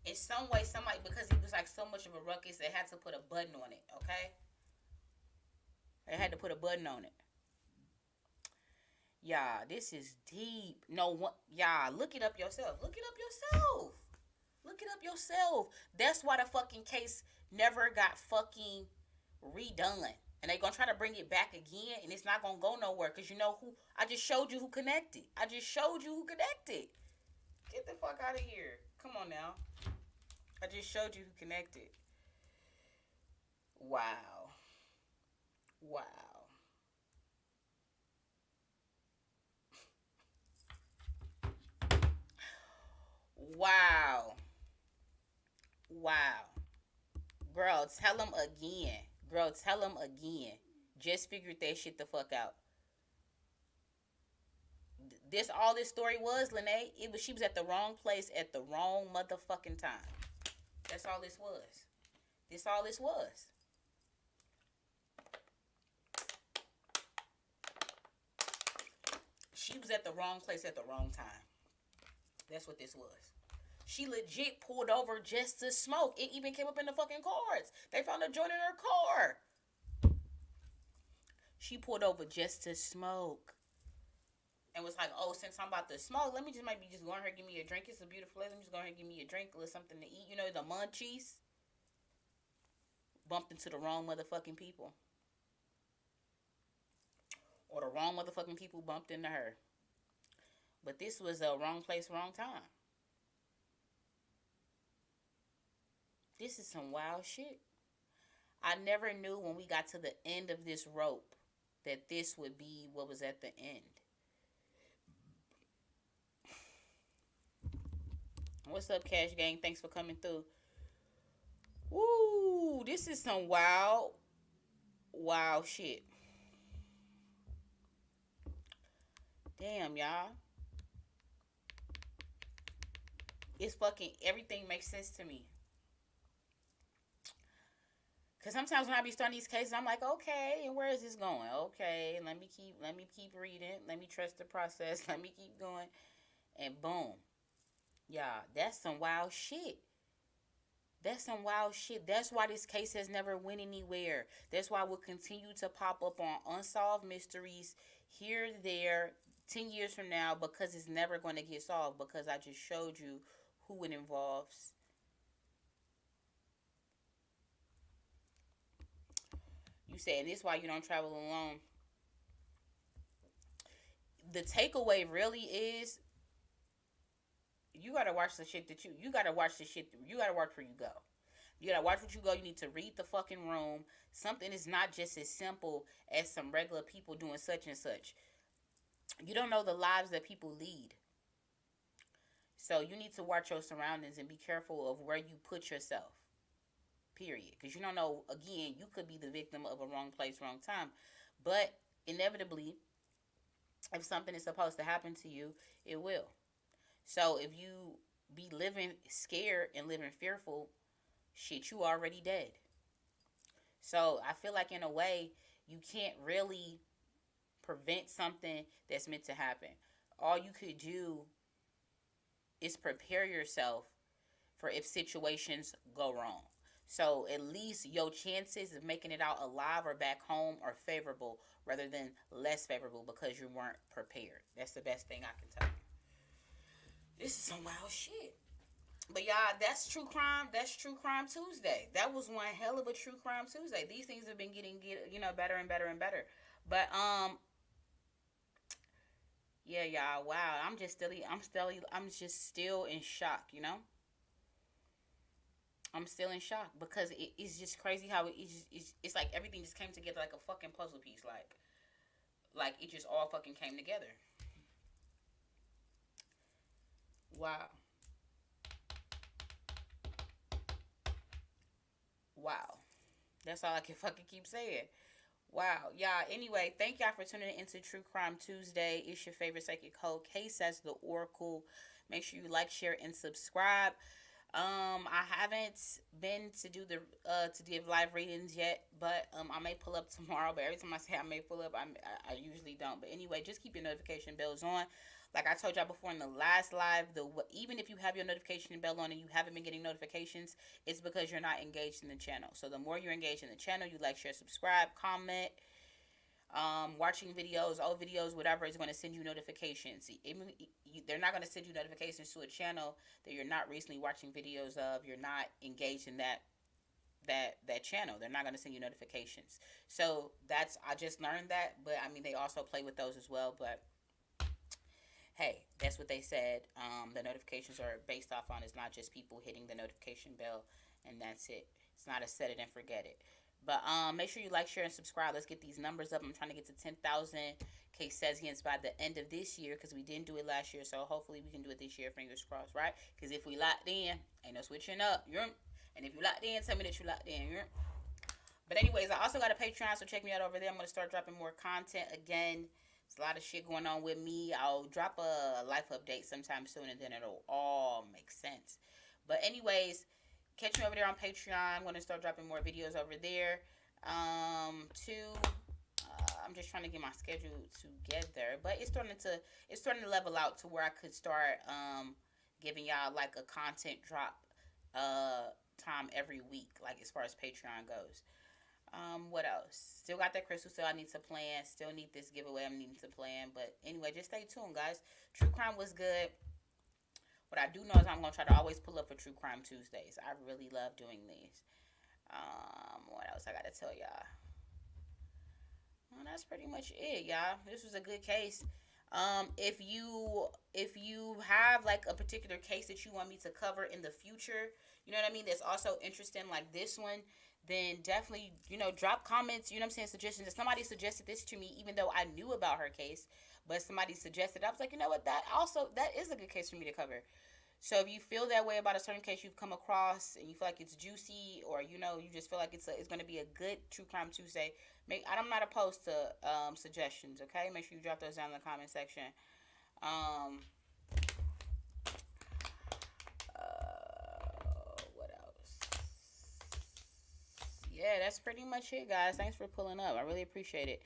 Speaker 1: in some way, because it was like so much of a ruckus, they had to put a button on it, okay? They had to put a button on it. Yeah, this is deep. Look it up yourself. Look it up yourself. That's why the fucking case never got fucking redone. And they gonna try to bring it back again, and it's not gonna go nowhere. Because you know who? I just showed you who connected. Get the fuck out of here. Come on now. I just showed you who connected. Wow. Girl, tell him again. Just figured that shit the fuck out. All this story was, Lene, she was at the wrong place at the wrong motherfucking time. That's all this was. This all this was. She was at the wrong place at the wrong time. That's what this was. She legit pulled over just to smoke. It even came up in the fucking cards. They found a joint in her car. She pulled over just to smoke. And was like, oh, since I'm about to smoke, let me just maybe just go ahead and give me a drink. It's a beautiful day. Let me just go ahead and give me a drink or something to eat. You know, the munchies. Bumped into the wrong motherfucking people. Or the wrong motherfucking people bumped into her. But this was a wrong place, wrong time. This is some wild shit. I never knew when we got to the end of this rope that this would be what was at the end. What's up, Cash Gang? Thanks for coming through. Woo! This is some wild shit. Damn, y'all. It's fucking, everything makes sense to me. Because sometimes when I be starting these cases, I'm like, okay, and where is this going? Okay, let me keep reading. Let me trust the process. Let me keep going. And boom. Yeah, that's some wild shit. That's some wild shit. That's why this case has never went anywhere. That's why we'll continue to pop up on Unsolved Mysteries here, there, 10 years from now, because it's never going to get solved, because I just showed you who it involves. You say, and this is why you don't travel alone. The takeaway really is, you gotta watch the shit that you gotta watch the shit. You gotta watch where you go. You gotta watch what you go. You need to read the fucking room. Something is not just as simple as some regular people doing such and such. You don't know the lives that people lead. So you need to watch your surroundings and be careful of where you put yourself. Period. Because you don't know, again, you could be the victim of a wrong place, wrong time. But inevitably, if something is supposed to happen to you, it will. So if you be living scared and living fearful, shit, you already dead. So I feel like in a way, you can't really prevent something that's meant to happen. All you could do is prepare yourself for if situations go wrong. So at least your chances of making it out alive or back home are favorable rather than less favorable because you weren't prepared. That's the best thing I can tell you. This is some wild shit. But y'all, that's True Crime. That's True Crime Tuesday. That was one hell of a True Crime Tuesday. These things have been getting better and better and better. But yeah, y'all. Wow, I'm just still in shock. I'm still in shock because it's just crazy how it's like everything just came together like a fucking puzzle piece. Like it just all fucking came together. Wow. Wow. That's all I can fucking keep saying. Wow. Y'all, anyway, thank y'all for tuning into True Crime Tuesday. It's your favorite psychic hoe, Case as the Oracle. Make sure you like, share, and subscribe. I haven't been to do to give live readings yet, but I may pull up tomorrow. But every time I say I may pull up, I usually don't. But anyway, just keep your notification bells on. Like I told y'all before in the last live, even if you have your notification bell on and you haven't been getting notifications, it's because you're not engaged in the channel. So the more you're engaged in the channel, you like, share, subscribe, comment, watching videos, old videos, whatever, is going to send you notifications. They're not going to send you notifications to a channel that you're not recently watching videos of. You're not engaged in that channel. They're not going to send you notifications. So I just learned that, but I mean, they also play with those as well. But hey, that's what they said. The notifications are based off on, it's not just people hitting the notification bell and that's it. It's not a set it and forget it. But make sure you like, share, and subscribe. Let's get these numbers up. I'm trying to get to 10,000 K-Sezians by the end of this year because we didn't do it last year. So hopefully we can do it this year. Fingers crossed, right? Because if we locked in, ain't no switching up. And if you locked in, tell me that you locked in. But anyways, I also got a Patreon, so check me out over there. I'm going to start dropping more content again. There's a lot of shit going on with me. I'll drop a life update sometime soon, and then it'll all make sense. But anyways, Catch me over there on Patreon. I'm going to start dropping more videos over there. Two, I'm just trying to get my schedule together, but it's starting to level out to where I could start giving y'all like a content drop time every week, like as far as Patreon goes. What else? Still got that crystal sale I need to plan. Still need this giveaway I'm needing to plan. But anyway, just stay tuned, guys. True crime was good. What I do know is I'm gonna try to always pull up for True Crime Tuesdays. I really love doing these. What else I gotta tell y'all? Well, that's pretty much it, y'all. This was a good case. If you have like a particular case that you want me to cover in the future, you know what I mean, that's also interesting like this one, then definitely, drop comments, you know what I'm saying, suggestions. If somebody suggested this to me, even though I knew about her case, but somebody suggested, I was like, you know what, that is a good case for me to cover. So if you feel that way about a certain case you've come across and you feel like it's juicy, or you just feel like it's going to be a good True Crime Tuesday, I'm not opposed to suggestions. Okay, make sure you drop those down in the comment section. What else? Yeah, that's pretty much it, guys. Thanks for pulling up. I really appreciate it.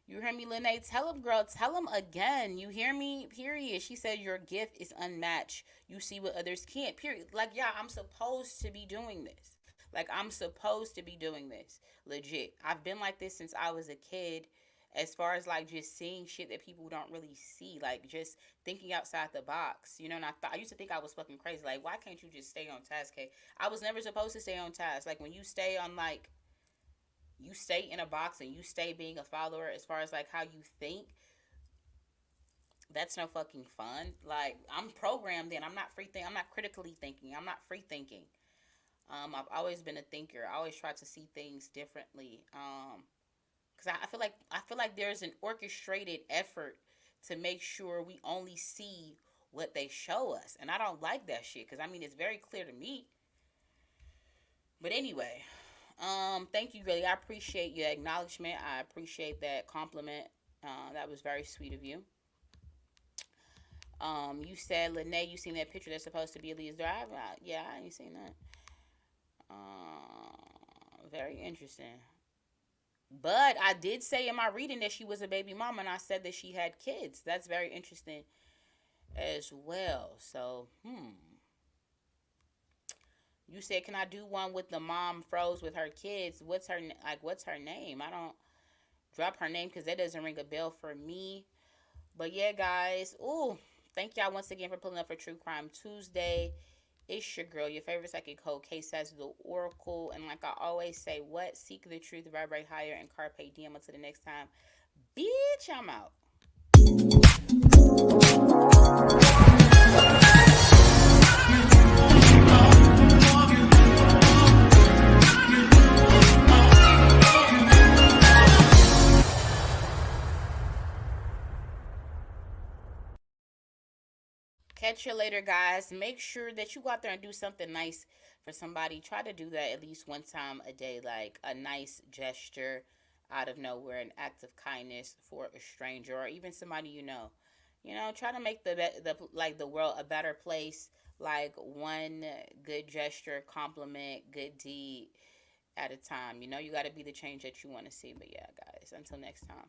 Speaker 1: You hear me, Lene? Tell him, girl. Tell him again. You hear me? Period. She said your gift is unmatched. You see what others can't. Period. Like, yeah, I'm supposed to be doing this. Like, I'm supposed to be doing this. Legit. I've been like this since I was a kid. As far as, like, just seeing shit that people don't really see. Like, just thinking outside the box. And I used to think I was fucking crazy. Like, why can't you just stay on task, Kay? I was never supposed to stay on task. Like, when you stay on, like, you stay in a box and you stay being a follower as far as like how you think, that's no fucking fun. Like, I'm programmed in. I'm not I'm not critically thinking. I'm not free thinking. I've always been a thinker. I always try to see things differently. Because I feel like there's an orchestrated effort to make sure we only see what they show us, and I don't like that shit. Because it's very clear to me. But anyway, thank you, really. I appreciate your acknowledgement. I appreciate that compliment. That was very sweet of you. You said, Lene, you seen that picture that's supposed to be Aaliyah's drive? Yeah, I ain't seen that. Very interesting. But I did say in my reading that she was a baby mama, and I said that she had kids. That's very interesting as well. So, You said, can I do one with the mom froze with her kids? What's her name? I don't drop her name because that doesn't ring a bell for me. But yeah, guys. Ooh, thank y'all once again for pulling up for True Crime Tuesday. It's your girl, your favorite psychic Cold Case as the Oracle. And like I always say, what? Seek the truth, vibrate higher, and carpe diem. Until the next time. Bitch, I'm out. Catch you later, guys. Make sure that you go out there and do something nice for somebody. Try to do that at least one time a day, like a nice gesture out of nowhere, an act of kindness for a stranger or even somebody you know. Try to make the world a better place. Like one good gesture, compliment, good deed at a time. You got to be the change that you want to see. But yeah, guys, until next time.